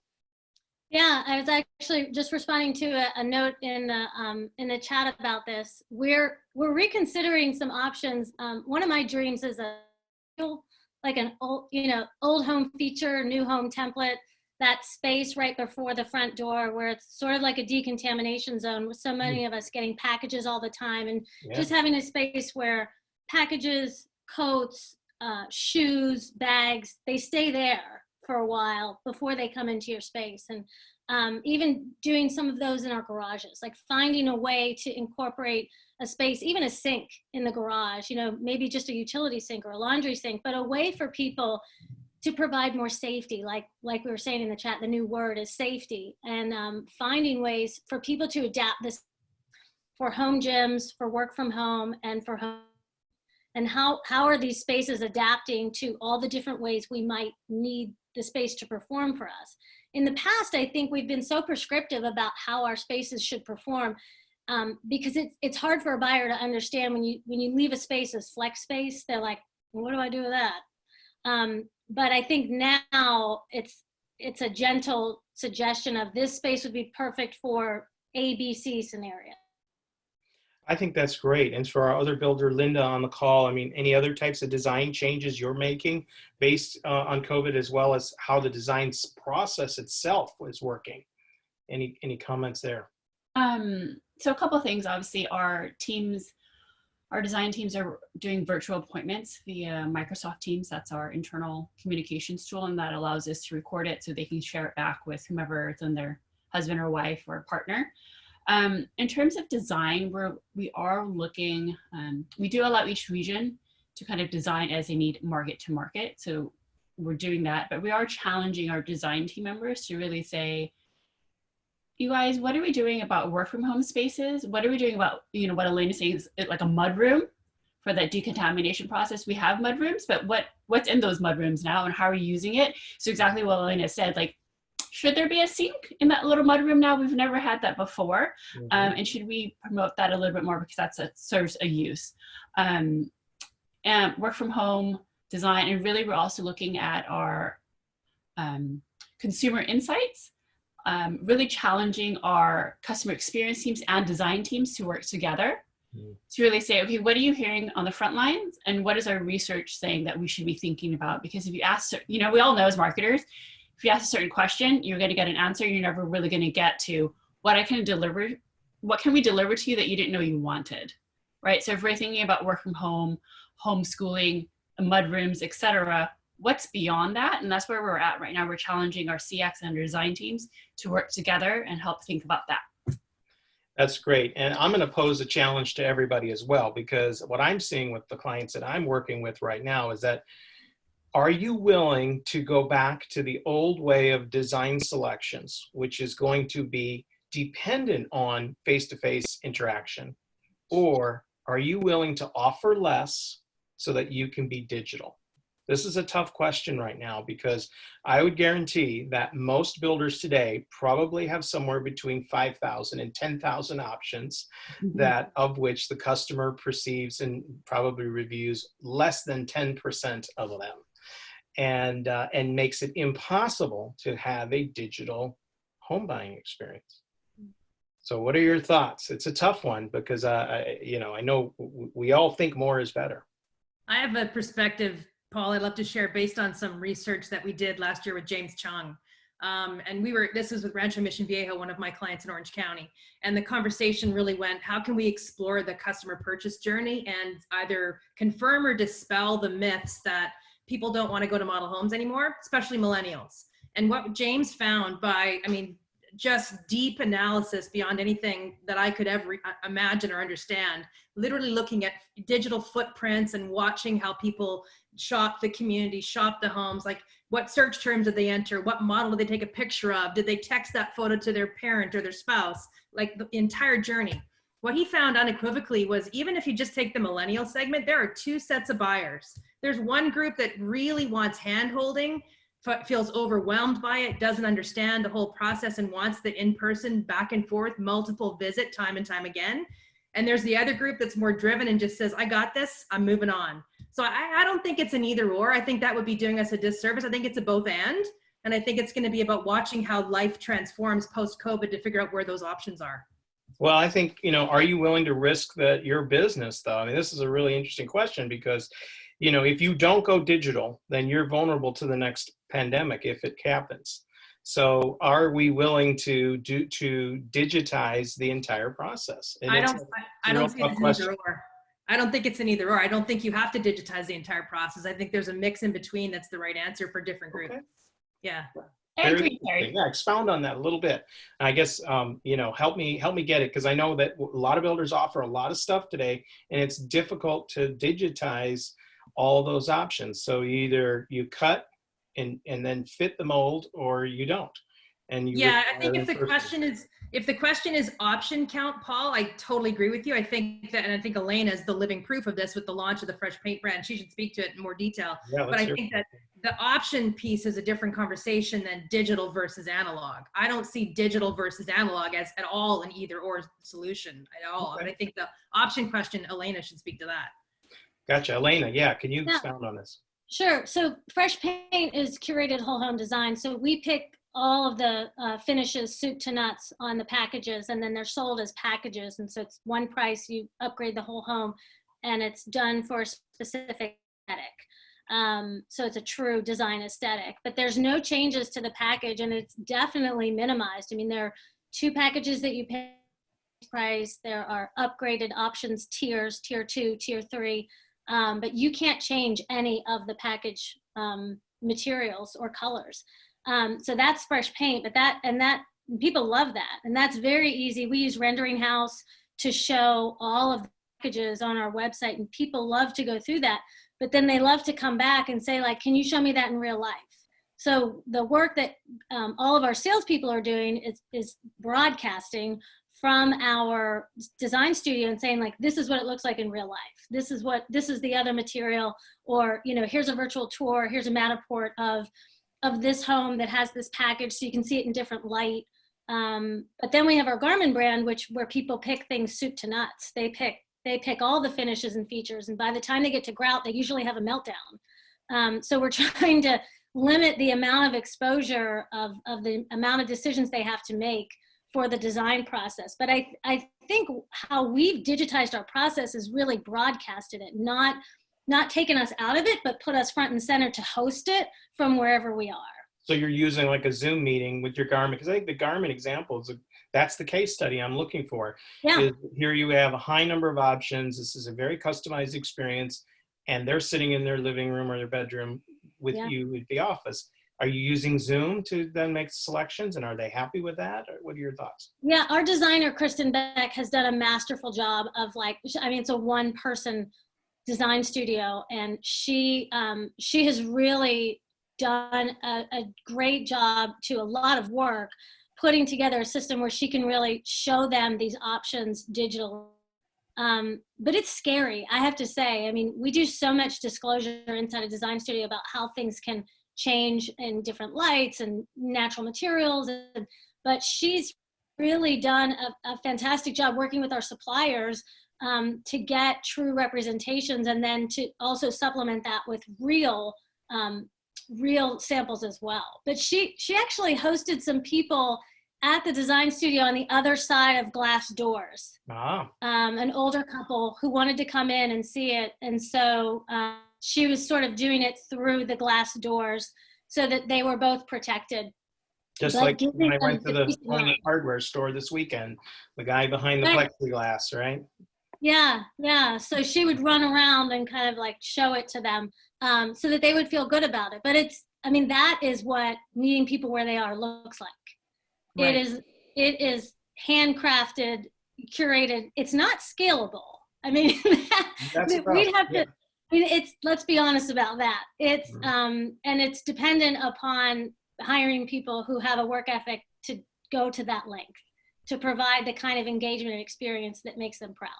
Yeah, I was actually just responding to a note in the chat about this. We're reconsidering some options. One of my dreams is like an old home feature, new home template. That space right before the front door where it's sort of like a decontamination zone with so many of us getting packages all the time, and just having a space where packages, coats, shoes, bags, they stay there for a while before they come into your space. And even doing some of those in our garages, like finding a way to incorporate a space, even a sink in the garage, maybe just a utility sink or a laundry sink, but a way for people to provide more safety. Like we were saying in the chat, the new word is safety, and finding ways for people to adapt this for home gyms, for work from home, and for home. And how are these spaces adapting to all the different ways we might need the space to perform for us? In the past, I think we've been so prescriptive about how our spaces should perform, because it's hard for a buyer to understand when you leave a space as flex space. They're like, well, what do I do with that? But I think now it's a gentle suggestion of this space would be perfect for A, B, C scenario. I think that's great. And for our other builder, Linda, on the call, I mean, any other types of design changes you're making based on COVID, as well as how the design process itself is working? Any comments there? So a couple of things. Obviously, our design teams are doing virtual appointments via Microsoft Teams. That's our internal communications tool, and that allows us to record it so they can share it back with whomever it's in their husband or wife or partner. In terms of design, we are looking, we do allow each region to kind of design as they need market to market. So we're doing that, but we are challenging our design team members to really say, you guys, what are we doing about work from home spaces? What are we doing about, what Alaina says, like a mud room for that decontamination process? We have mud rooms, but what's in those mud rooms now and how are you using it? So exactly what Alaina said, like, should there be a sink in that little mud room now? We've never had that before. Mm-hmm. And should we promote that a little bit more because serves a use? And work from home design, and really we're also looking at our consumer insights, really challenging our customer experience teams and design teams to work together to really say, okay, what are you hearing on the front lines? And what is our research saying that we should be thinking about? Because if you ask, we all know as marketers, if you ask a certain question, you're going to get an answer. You're never really going to get to what can we deliver to you that you didn't know you wanted, right? So if we're thinking about work from home, homeschooling, mud rooms, etc., what's beyond that? And that's where we're at right now. We're challenging our CX and our design teams to work together and help think about that. That's great. And I'm going to pose a challenge to everybody as well, because what I'm seeing with the clients that I'm working with right now is that, are you willing to go back to the old way of design selections, which is going to be dependent on face-to-face interaction? Or are you willing to offer less so that you can be digital? This is a tough question right now, because I would guarantee that most builders today probably have somewhere between 5,000 and 10,000 options, that of which the customer perceives and probably reviews less than 10% of them. And makes it impossible to have a digital home buying experience. So what are your thoughts? It's a tough one, because I know we all think more is better. I have a perspective, Paul, I'd love to share based on some research that we did last year with James Chung. And this was with Rancho Mission Viejo, one of my clients in Orange County. And the conversation really went, how can we explore the customer purchase journey and either confirm or dispel the myths that people don't want to go to model homes anymore, especially millennials. And what James found by, just deep analysis beyond anything that I could ever imagine or understand, literally looking at digital footprints and watching how people shop the community, shop the homes, like what search terms did they enter, what model did they take a picture of, did they text that photo to their parent or their spouse, like the entire journey. What he found unequivocally was, even if you just take the millennial segment, there are two sets of buyers. There's one group that really wants hand-holding, feels overwhelmed by it, doesn't understand the whole process, and wants the in-person back and forth multiple visit time and time again. And there's the other group that's more driven and just says, I got this, I'm moving on. So I don't think it's an either or. I think that would be doing us a disservice. I think it's a both and I think it's going to be about watching how life transforms post-COVID to figure out where those options are. Well, I think, are you willing to risk your business though? This is a really interesting question, because if you don't go digital, then you're vulnerable to the next pandemic if it happens. So are we willing to digitize the entire process? And I don't think it's an either or. I don't think it's an either or. I don't think you have to digitize the entire process. I think there's a mix in between that's the right answer for different groups. Okay. Yeah. I agree, Teri. Yeah, expound on that a little bit. And I guess, help me get it, because I know that a lot of builders offer a lot of stuff today, and it's difficult to digitize all those options. So either you cut and then fit the mold, or you don't. And you Yeah, I require think in if the person. question is option count, Paul, I totally agree with you. I think that, and I think Alaina is the living proof of this with the launch of the Fresh Paint brand. She should speak to it in more detail. Yeah, But let's I hear think from that the option piece is a different conversation than digital versus analog. I don't see digital versus analog as at all an either or solution at all. Okay. But I think the option question, Alaina should speak to that. Gotcha. Alaina, yeah, can you Yeah. expound on this? Sure. So Fresh Paint is curated whole home design. So we pick all of the finishes, soup to nuts on the packages, and then they're sold as packages. And so it's one price, you upgrade the whole home, and it's done for a specific aesthetic. So it's a true design aesthetic, but there's no changes to the package, and it's definitely minimized. I mean, there are 2 packages that you pay price. There are upgraded options, tiers, tier 2, tier 3. But you can't change any of the package materials or colors. So that's Fresh Paint, but that people love that. And that's very easy. We use Rendering House to show all of the packages on our website, and people love to go through that, but then they love to come back and say, like, can you show me that in real life? So the work that all of our salespeople are doing is broadcasting from our design studio and saying, like, this is what it looks like in real life. This is the other material, or, you know, here's a virtual tour, here's a Matterport of this home that has this package, so you can see it in different light. But then we have our Garmin brand, where people pick things soup to nuts. They pick all the finishes and features, and by the time they get to grout, they usually have a meltdown. So we're trying to limit the amount of exposure of the amount of decisions they have to make for the design process. But I think how we've digitized our process is really broadcasted it, not taken us out of it, but put us front and center to host it from wherever we are. So you're using like a Zoom meeting with your Garmin, because I think the Garmin example that's the case study I'm looking for. Yeah. Here you have a high number of options. This is a very customized experience, and they're sitting in their living room or their bedroom with you at the office. Are you using Zoom to then make selections, and are they happy with that? Or what are your thoughts? Yeah, our designer, Kristen Beck, has done a masterful job of, like, I mean, it's a one-person design studio, and she has really done a great job to a lot of work putting together a system where she can really show them these options digitally. But it's scary, I have to say. I mean, we do so much disclosure inside a design studio about how things can change in different lights and natural materials, but she's really done a fantastic job working with our suppliers to get true representations, and then to also supplement that with real samples as well. But she actually hosted some people at the design studio on the other side of glass doors. An older couple who wanted to come in and see it, and so she was sort of doing it through the glass doors so that they were both protected. Just like when I went to the hardware store this weekend, the guy behind the plexiglass, right? Yeah. So she would run around and kind of like show it to them so that they would feel good about it. But that is what meeting people where they are looks like. Right. It is handcrafted, curated. It's not scalable. I mean, we'd have to. Let's be honest about that. It's and it's dependent upon hiring people who have a work ethic to go to that length to provide the kind of engagement and experience that makes them proud.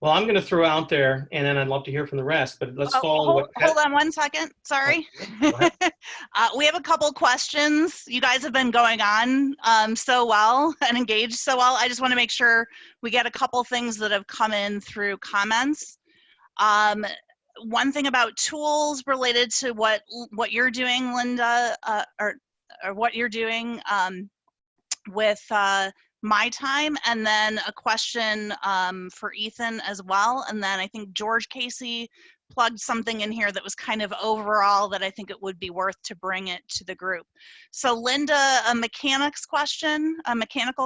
Well, I'm going to throw out there, and then I'd love to hear from the rest, but let's follow. Hold on one second. Sorry. We have a couple questions. You guys have been going on so well and engaged so well. I just want to make sure we get a couple things that have come in through comments. One thing about tools related to what you're doing, Linda, or what you're doing with My Time, and then a question for Ethan as well. And then I think George Casey plugged something in here that was kind of overall that I think it would be worth to bring it to the group. So Linda, a mechanical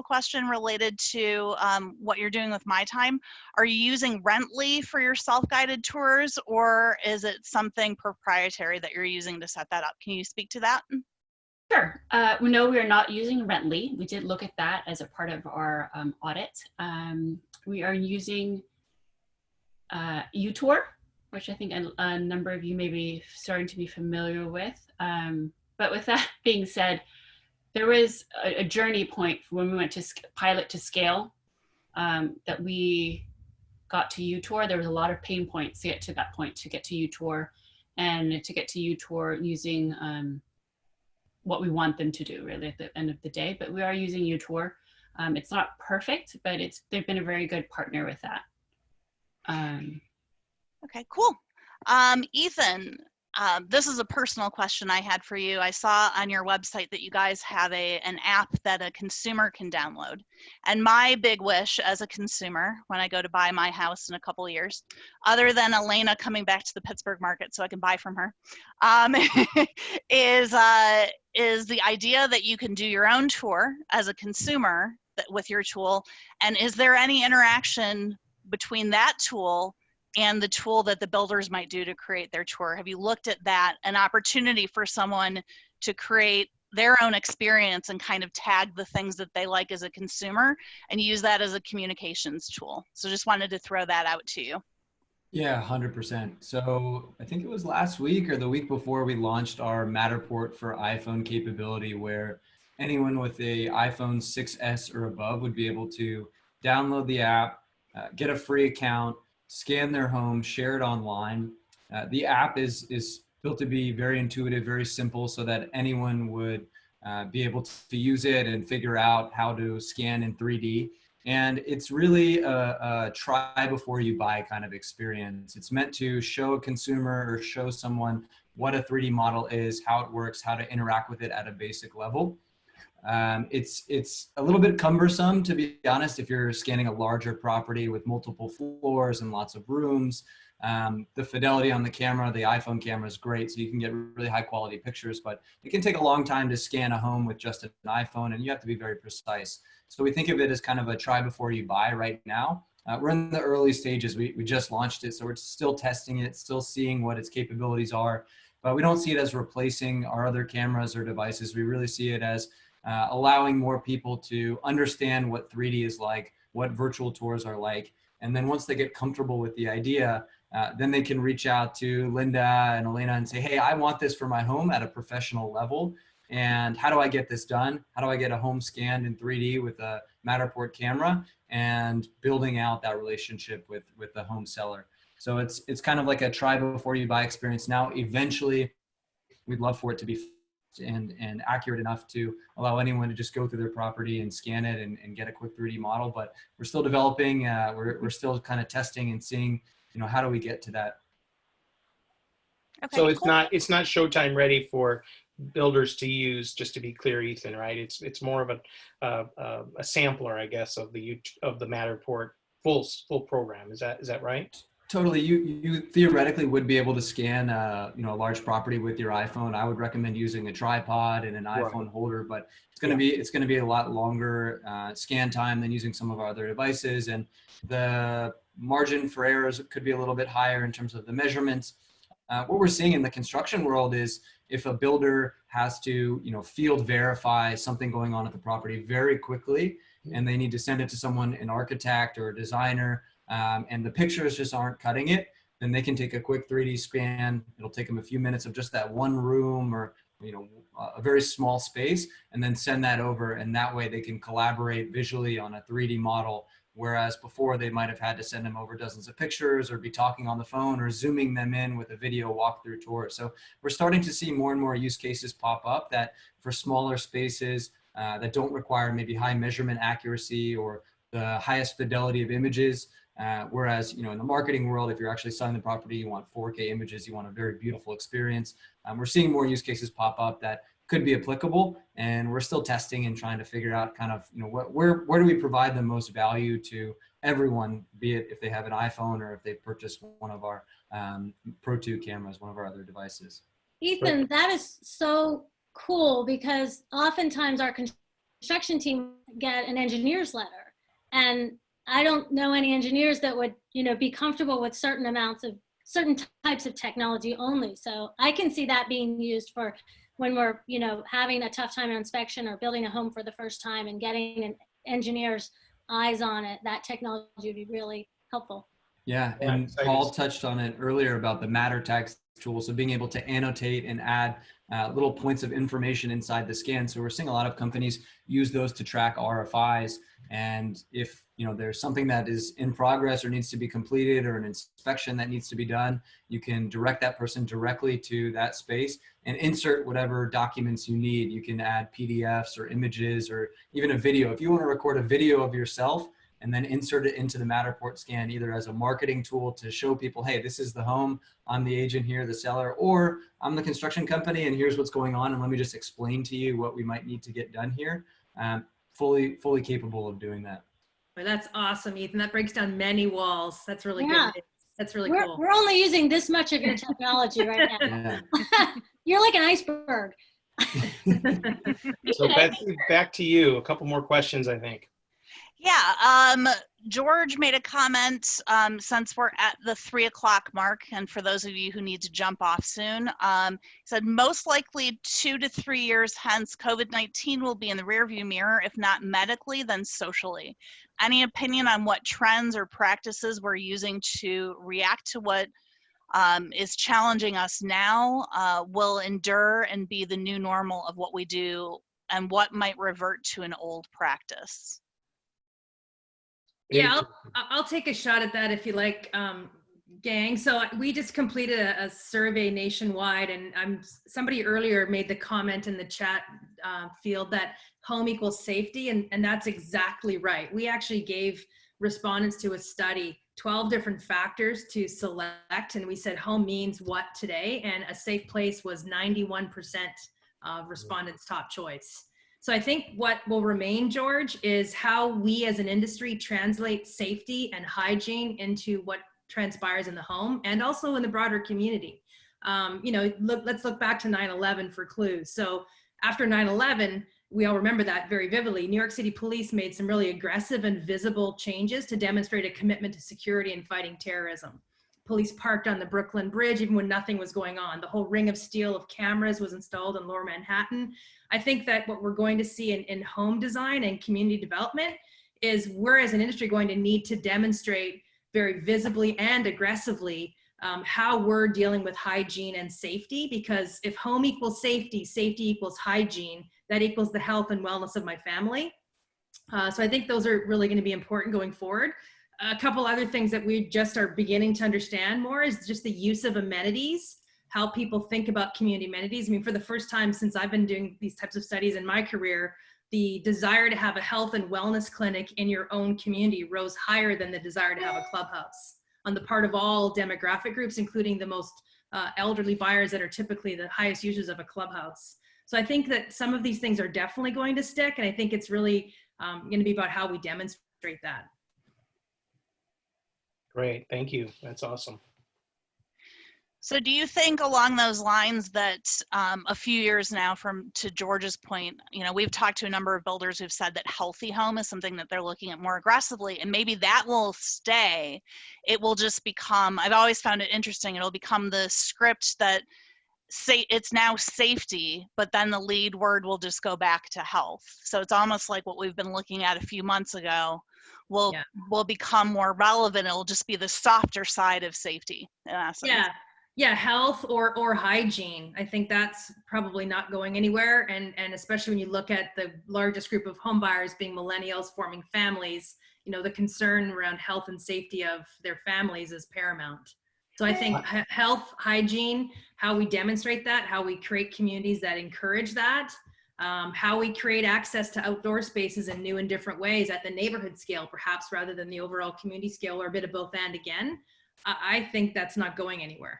question related to what you're doing with My Time. Are you using Rently for your self-guided tours, or is it something proprietary that you're using to set that up? Can you speak to that? Sure. No, we are not using Rently. We did look at that as a part of our audit. We are using UTour, which I think a number of you may be starting to be familiar with. But with that being said, there was a journey point when we went to pilot to scale that we got to UTour. There was a lot of pain points to get to that point, to get to UTour, and to get to UTour using what we want them to do really at the end of the day. But we are using UTour. It's not perfect, but they've been a very good partner with that. Okay, cool. Ethan, this is a personal question I had for you. I saw on your website that you guys have an app that a consumer can download. And my big wish as a consumer, when I go to buy my house in a couple of years, other than Alaina coming back to the Pittsburgh market so I can buy from her, is the idea that you can do your own tour as a consumer with your tool. And is there any interaction between that tool and the tool that the builders might do to create their tour? Have you looked at that, an opportunity for someone to create their own experience and kind of tag the things that they like as a consumer and use that as a communications tool? So just wanted to throw that out to you. Yeah, 100%. So I think it was last week or the week before we launched our Matterport for iPhone capability, where anyone with a iPhone 6S or above would be able to download the app, get a free account, scan their home, share it online. The app is built to be very intuitive, very simple, so that anyone would be able to use it and figure out how to scan in 3D. And it's really a try before you buy kind of experience. It's meant to show a consumer or show someone what a 3D model is, how it works, how to interact with it at a basic level. It's a little bit cumbersome, to be honest, if you're scanning a larger property with multiple floors and lots of rooms. The fidelity on the camera, the iPhone camera is great, so you can get really high quality pictures, but it can take a long time to scan a home with just an iPhone, and you have to be very precise. So we think of it as kind of a try before you buy right now. We're in the early stages. We just launched it, so we're still testing it, still seeing what its capabilities are, but we don't see it as replacing our other cameras or devices. We really see it as allowing more people to understand what 3D is like, what virtual tours are like. And then once they get comfortable with the idea, then they can reach out to Linda and Alaina and say, hey, I want this for my home at a professional level. And how do I get this done? How do I get a home scanned in 3D with a Matterport camera, and building out that relationship with the home seller? So it's kind of like a try before you buy experience. Now, eventually, we'd love for it to be and accurate enough to allow anyone to just go through their property and scan it and get a quick 3D model. But we're still developing. We're still kind of testing and seeing, how do we get to that? Okay, So cool. it's not Showtime ready for builders to use, just to be clear, Ethan, right? It's more of a sampler, I guess, of the Matterport full program. Is that right? Totally. You theoretically would be able to scan a large property with your iPhone. I would recommend using a tripod and an iPhone holder, but it's going to be a lot longer scan time than using some of our other devices, and the margin for errors could be a little bit higher in terms of the measurements. What we're seeing in the construction world is if a builder has to field verify something going on at the property very quickly, and they need to send it to someone, an architect or a designer, and the pictures just aren't cutting it, then they can take a quick 3D scan. It'll take them a few minutes of just that one room or a very small space, and then send that over, and that way they can collaborate visually on a 3D model, whereas before they might have had to send them over dozens of pictures or be talking on the phone or zooming them in with a video walkthrough tour. So we're starting to see more and more use cases pop up that for smaller spaces that don't require maybe high measurement accuracy or the highest fidelity of images. Whereas, in the marketing world, if you're actually selling the property, you want 4K images, you want a very beautiful experience. We're seeing more use cases pop up that could be applicable, and we're still testing and trying to figure out kind of, where do we provide the most value to everyone, be it if they have an iPhone or if they purchase one of our Pro 2 cameras, one of our other devices. Ethan, that is so cool, because oftentimes our construction team get an engineer's letter, and I don't know any engineers that would, be comfortable with certain types of technology only. So I can see that being used for when we're, having a tough time in inspection or building a home for the first time and getting an engineer's eyes on it. That technology would be really helpful. Yeah, and Paul touched on it earlier about the matter tags tool. So being able to annotate and add little points of information inside the scan. So we're seeing a lot of companies use those to track RFIs. And if there's something that is in progress or needs to be completed, or an inspection that needs to be done, you can direct that person directly to that space and insert whatever documents you need. You can add PDFs or images or even a video. If you want to record a video of yourself and then insert it into the Matterport scan, either as a marketing tool to show people, hey, this is the home, I'm the agent here, the seller, or I'm the construction company and here's what's going on, and let me just explain to you what we might need to get done here. Fully capable of doing that. Well, that's awesome, Ethan. That breaks down many walls. That's really Yeah. good. That's really We're, cool. we're only using this much of your technology right now. Yeah. You're like an iceberg. So Betsy, back to you. A couple more questions, I think. Yeah, George made a comment since we're at the 3 o'clock mark, and for those of you who need to jump off soon, he said most likely 2 to 3 years hence, COVID-19 will be in the rearview mirror, if not medically, then socially. Any opinion on what trends or practices we're using to react to what is challenging us now will endure and be the new normal of what we do, and what might revert to an old practice? Yeah, I'll take a shot at that if you like, gang. So we just completed a survey nationwide, and somebody earlier made the comment in the chat field that home equals safety, and that's exactly right. We actually gave respondents to a study 12 different factors to select, and we said home means what today, and a safe place was 91% of respondents' top choice. So I think what will remain, George, is how we as an industry translate safety and hygiene into what transpires in the home and also in the broader community. Let's look back to 9/11 for clues. So after 9/11, we all remember that very vividly. New York City Police made some really aggressive and visible changes to demonstrate a commitment to security and fighting terrorism. Police parked on the Brooklyn Bridge even when nothing was going on. The whole ring of steel of cameras was installed in Lower Manhattan. I think that what we're going to see in home design and community development is we're as an industry going to need to demonstrate very visibly and aggressively how we're dealing with hygiene and safety, because if home equals safety, safety equals hygiene, that equals the health and wellness of my family. So I think those are really going to be important going forward. A couple other things that we just are beginning to understand more is just the use of amenities, how people think about community amenities. I mean, for the first time since I've been doing these types of studies in my career, the desire to have a health and wellness clinic in your own community rose higher than the desire to have a clubhouse on the part of all demographic groups, including the most elderly buyers that are typically the highest users of a clubhouse. So I think that some of these things are definitely going to stick, and I think it's really going to be about how we demonstrate that. Great, thank you. That's awesome. So do you think along those lines that a few years now, to George's point, we've talked to a number of builders who've said that healthy home is something that they're looking at more aggressively, and maybe that will stay. It will just become, I've always found it interesting, it'll become the script that say it's now safety, but then the lead word will just go back to health. So it's almost like what we've been looking at a few months ago will become more relevant. It'll just be the softer side of safety in essence. Yeah, health or hygiene. I think that's probably not going anywhere. And especially when you look at the largest group of home buyers being millennials forming families, the concern around health and safety of their families is paramount. So I think health, hygiene, how we demonstrate that, how we create communities that encourage that, how we create access to outdoor spaces in new and different ways at the neighborhood scale, perhaps rather than the overall community scale, or a bit of both and again. I think that's not going anywhere.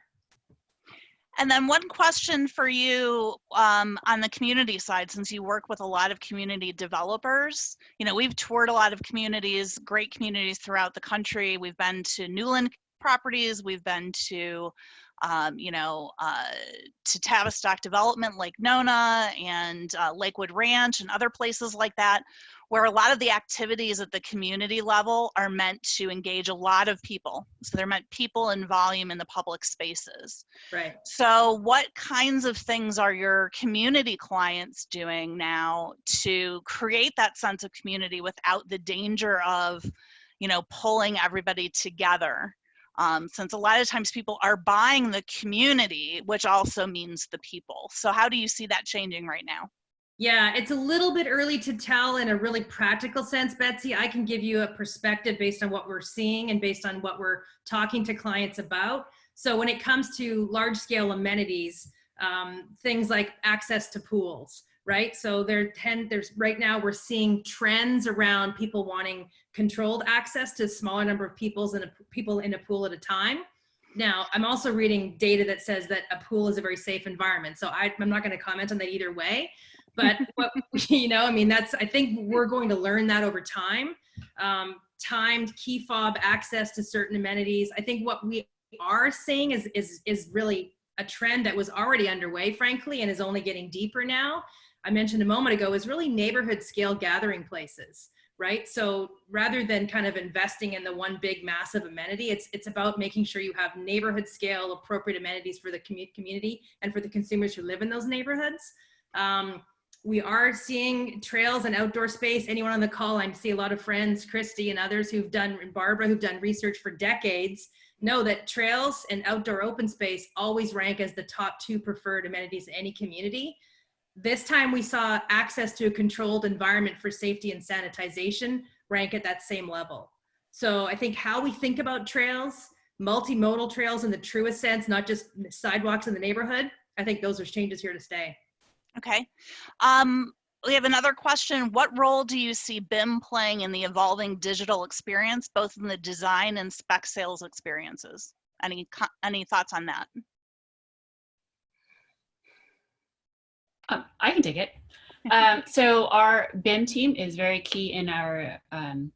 And then one question for you on the community side, since you work with a lot of community developers. We've toured a lot of communities, great communities throughout the country. We've been to Newland properties, we've been to Tavistock Development, Lake Nona, and Lakewood Ranch, and other places like that, where a lot of the activities at the community level are meant to engage a lot of people. So they're meant people in volume in the public spaces. Right. So what kinds of things are your community clients doing now to create that sense of community without the danger of, pulling everybody together? since a lot of times people are buying the community, which also means the people. So how do you see that changing right now? Yeah, it's a little bit early to tell in a really practical sense, Betsy. I can give you a perspective based on what we're seeing and based on what we're talking to clients about. So when it comes to large scale amenities, things like access to pools, right? So there's right now we're seeing trends around people wanting controlled access to a smaller number of people in a pool at a time. Now, I'm also reading data that says that a pool is a very safe environment. So I'm not going to comment on that either way. But what, I mean, I think we're going to learn that over time. Timed key fob access to certain amenities. I think what we are seeing is really a trend that was already underway, frankly, and is only getting deeper now. I mentioned a moment ago is really neighborhood scale gathering places, right? So rather than kind of investing in the one big massive amenity, it's about making sure you have neighborhood scale appropriate amenities for the community and for the consumers who live in those neighborhoods. We are seeing trails and outdoor space. Anyone on the call, I see a lot of friends, Christy and others and Barbara, who've done research for decades, know that trails and outdoor open space always rank as the top 2 preferred amenities in any community. This time we saw access to a controlled environment for safety and sanitization rank at that same level. So I think how we think about trails, multimodal trails in the truest sense, not just sidewalks in the neighborhood, I think those are changes here to stay. Okay. We have another question. What role do you see BIM playing in the evolving digital experience, both in the design and spec sales experiences? Any thoughts on that? I can take it. So our BIM team is very key in our, I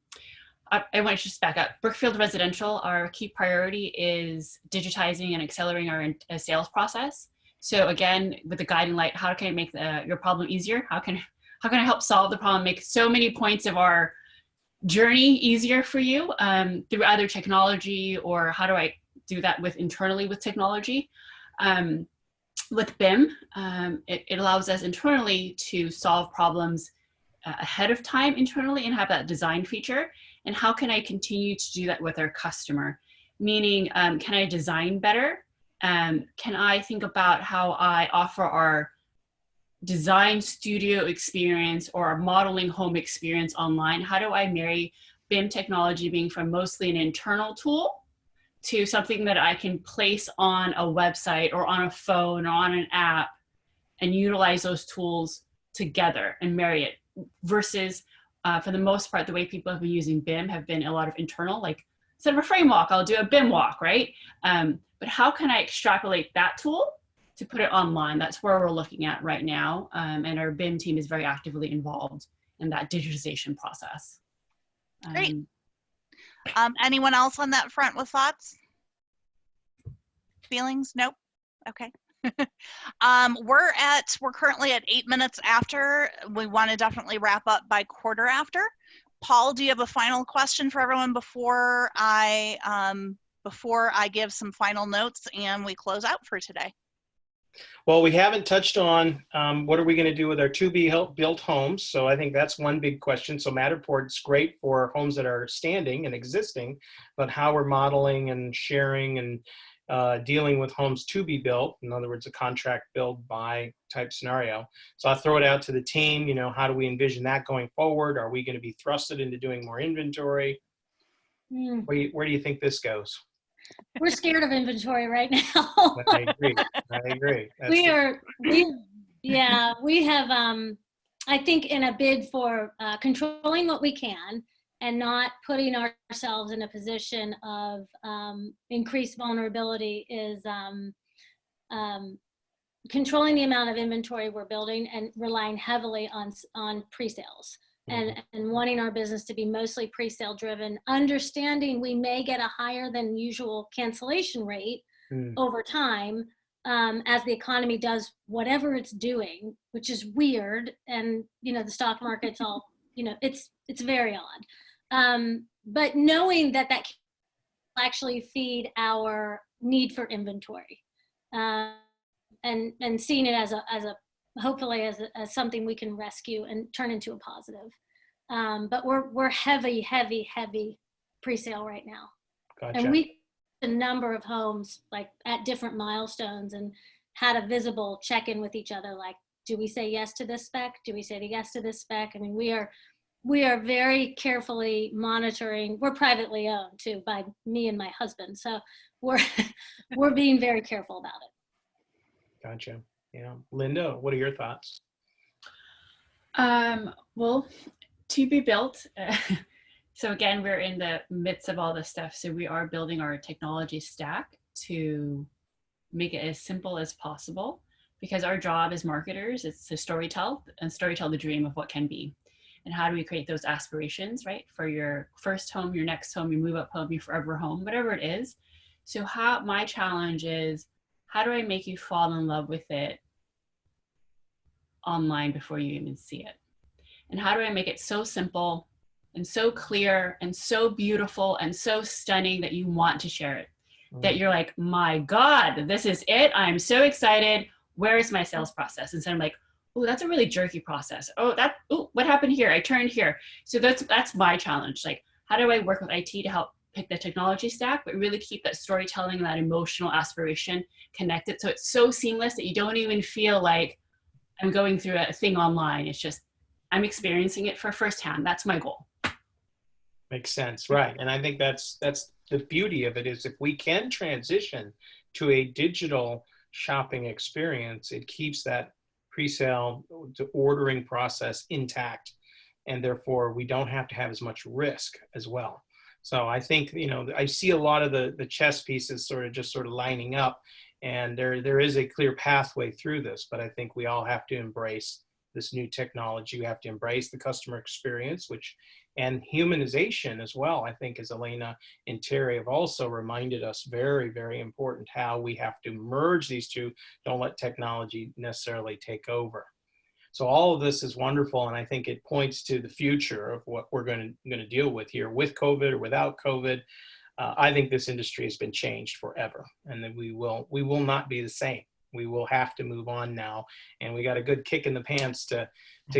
want to just back up. Brookfield Residential, our key priority is digitizing and accelerating our sales process. So again, with the guiding light, how can I make your problem easier? How can I help solve the problem, make so many points of our journey easier for you through either technology, or how do I do that internally with technology? With BIM, it allows us internally to solve problems ahead of time internally and have that design feature. And how can I continue to do that with our customer? Meaning, can I design better? Can I think about how I offer our design studio experience or our modeling home experience online? How do I marry BIM technology being from mostly an internal tool to something that I can place on a website or on a phone or on an app and utilize those tools together and marry it versus for the most part, the way people have been using BIM have been a lot of internal, like instead of a frame walk, I'll do a BIM walk, right? But how can I extrapolate that tool to put it online? That's where we're looking at right now. And our BIM team is very actively involved in that digitization process. Great. Anyone else on that front with thoughts? Feelings? Nope. Okay. We're currently at 8 minutes after. We want to definitely wrap up by quarter after. Paul, do you have a final question for everyone before I give some final notes and we close out for today? Well, we haven't touched on what are we going to do with our to-be-built homes. So I think that's one big question. So Matterport's great for homes that are standing and existing, but how we're modeling and sharing and dealing with homes to be built. In other words, a contract build buy type scenario. So I'll throw it out to the team. How do we envision that going forward? Are we going to be thrusted into doing more inventory? Where do you think this goes? We're scared of inventory right now. I agree. We have, I think in a bid for controlling what we can and not putting ourselves in a position of increased vulnerability is controlling the amount of inventory we're building and relying heavily on pre-sales. And wanting our business to be mostly pre-sale driven, understanding we may get a higher than usual cancellation rate over time as the economy does whatever it's doing, which is weird. And, the stock market's all, it's very odd. But knowing that will actually feed our need for inventory and seeing it as hopefully as something we can rescue and turn into a positive. But we're heavy pre-sale right now. Gotcha. And a number of homes like at different milestones and had a visible check-in with each other, like, do we say yes to this spec? Do we say yes to this spec? I mean, we are very carefully monitoring. We're privately owned too by me and my husband. So we're being very careful about it. Gotcha. Yeah. Linda, what are your thoughts? Well, to be built. So again, we're in the midst of all this stuff. So we are building our technology stack to make it as simple as possible, because our job as marketers is to storytell the dream of what can be. And how do we create those aspirations, right? For your first home, your next home, your move up home, your forever home, whatever it is. So my challenge is, how do I make you fall in love with it online before you even see it? And how do I make it so simple and so clear and so beautiful and so stunning that you want to share it? That you're like, my God, this is it. I'm so excited. Where is my sales process? And so I'm like, oh, that's a really jerky process. Oh, what happened here? I turned here. So that's my challenge. Like, how do I work with IT to help pick the technology stack, but really keep that storytelling, that emotional aspiration connected, so it's so seamless that you don't even feel like I'm going through a thing online. It's just, I'm experiencing it for firsthand. That's my goal. Makes sense, right? And I think that's the beauty of it, is if we can transition to a digital shopping experience, it keeps that pre-sale to ordering process intact, and therefore we don't have to have as much risk as well. So I think, I see a lot of the chess pieces sort of lining up, and there is a clear pathway through this, but I think we all have to embrace this new technology. We have to embrace the customer experience, and humanization as well. I think, as Alaina and Teri have also reminded us, very, very important how we have to merge these two. Don't let technology necessarily take over. So all of this is wonderful, and I think it points to the future of what we're going to deal with here, with COVID or without COVID. I think this industry has been changed forever, and that we will not be the same. We will have to move on now, and we got a good kick in the pants to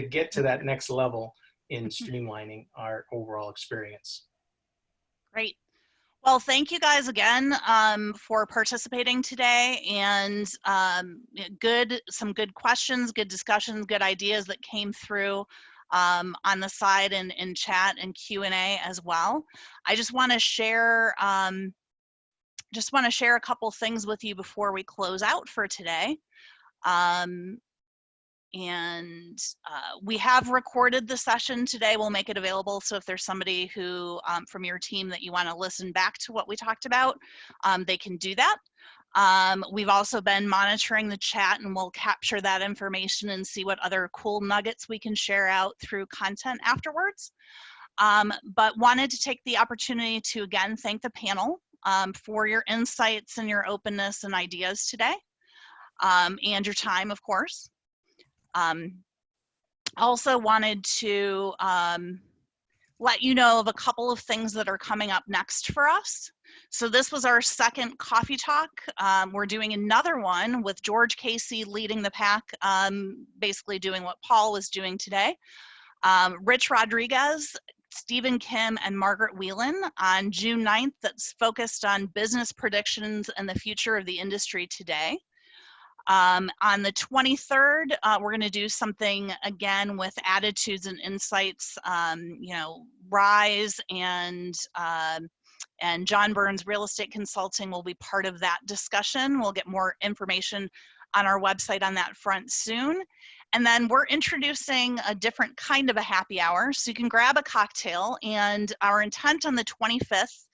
get to that next level in streamlining our overall experience. Great. Well, thank you guys again for participating today, and some good questions, good discussions, good ideas that came through on the side and in chat and Q&A as well. I just want to share a couple things with you before we close out for today. We have recorded the session today. We'll make it available. So if there's somebody who from your team that you want to listen back to what we talked about, they can do that. We've also been monitoring the chat, and we'll capture that information and see what other cool nuggets we can share out through content afterwards. But wanted to take the opportunity to again thank the panel for your insights and your openness and ideas today, and your time, of course. Also wanted to let you know of a couple of things that are coming up next for us. So this was our second coffee talk. We're doing another one with George Casey leading the pack, basically doing what Paul was doing today. Rich Rodriguez, Stephen Kim, and Margaret Whelan on June 9th, that's focused on business predictions and the future of the industry today. On the 23rd, we're going to do something again with attitudes and insights. Rise and John Burns Real Estate Consulting will be part of that discussion. We'll get more information on our website on that front soon. And then we're introducing a different kind of a happy hour, so you can grab a cocktail. And our intent on the 25th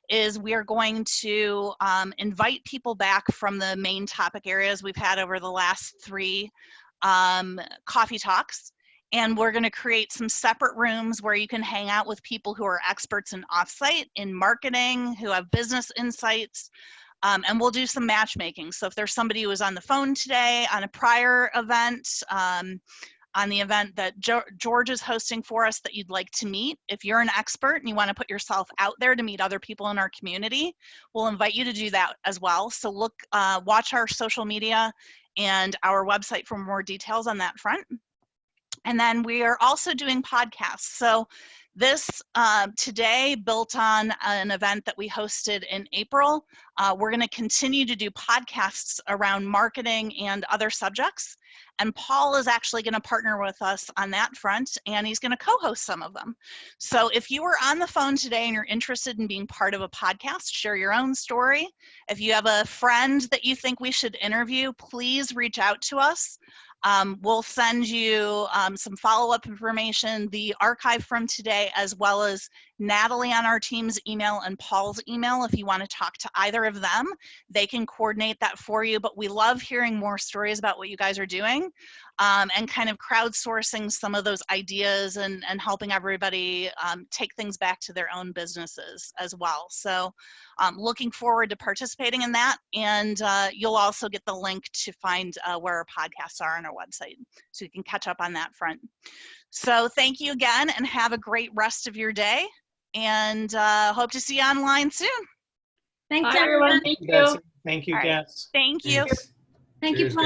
is we are going to invite people back from the main topic areas we've had over the last 3 coffee talks. And we're going to create some separate rooms where you can hang out with people who are experts in offsite, in marketing, who have business insights, and we'll do some matchmaking. So if there's somebody who was on the phone today on a prior event, on the event that George is hosting for us that you'd like to meet, if you're an expert and you want to put yourself out there to meet other people in our community, we'll invite you to do that as well. So watch our social media and our website for more details on that front. And then we are also doing podcasts. So This today built on an event that we hosted in April. We're going to continue to do podcasts around marketing and other subjects. And Paul is actually going to partner with us on that front, and he's going to co-host some of them. So if you were on the phone today and you're interested in being part of a podcast, share your own story. If you have a friend that you think we should interview, please reach out to us. We'll send you some follow-up information, the archive from today, as well as Natalie on our team's email and Paul's email. If you want to talk to either of them, they can coordinate that for you. But we love hearing more stories about what you guys are doing, and kind of crowdsourcing some of those ideas and helping everybody take things back to their own businesses as well. So looking forward to participating in that. And you'll also get the link to find where our podcasts are on our website, so you can catch up on that front. So thank you again, and have a great rest of your day. And hope to see you online soon. Thanks, Bye, everyone. everyone. Thank you. Thank you, All right. guests. Thank you. Thanks. Thank you, Cheers, Paul.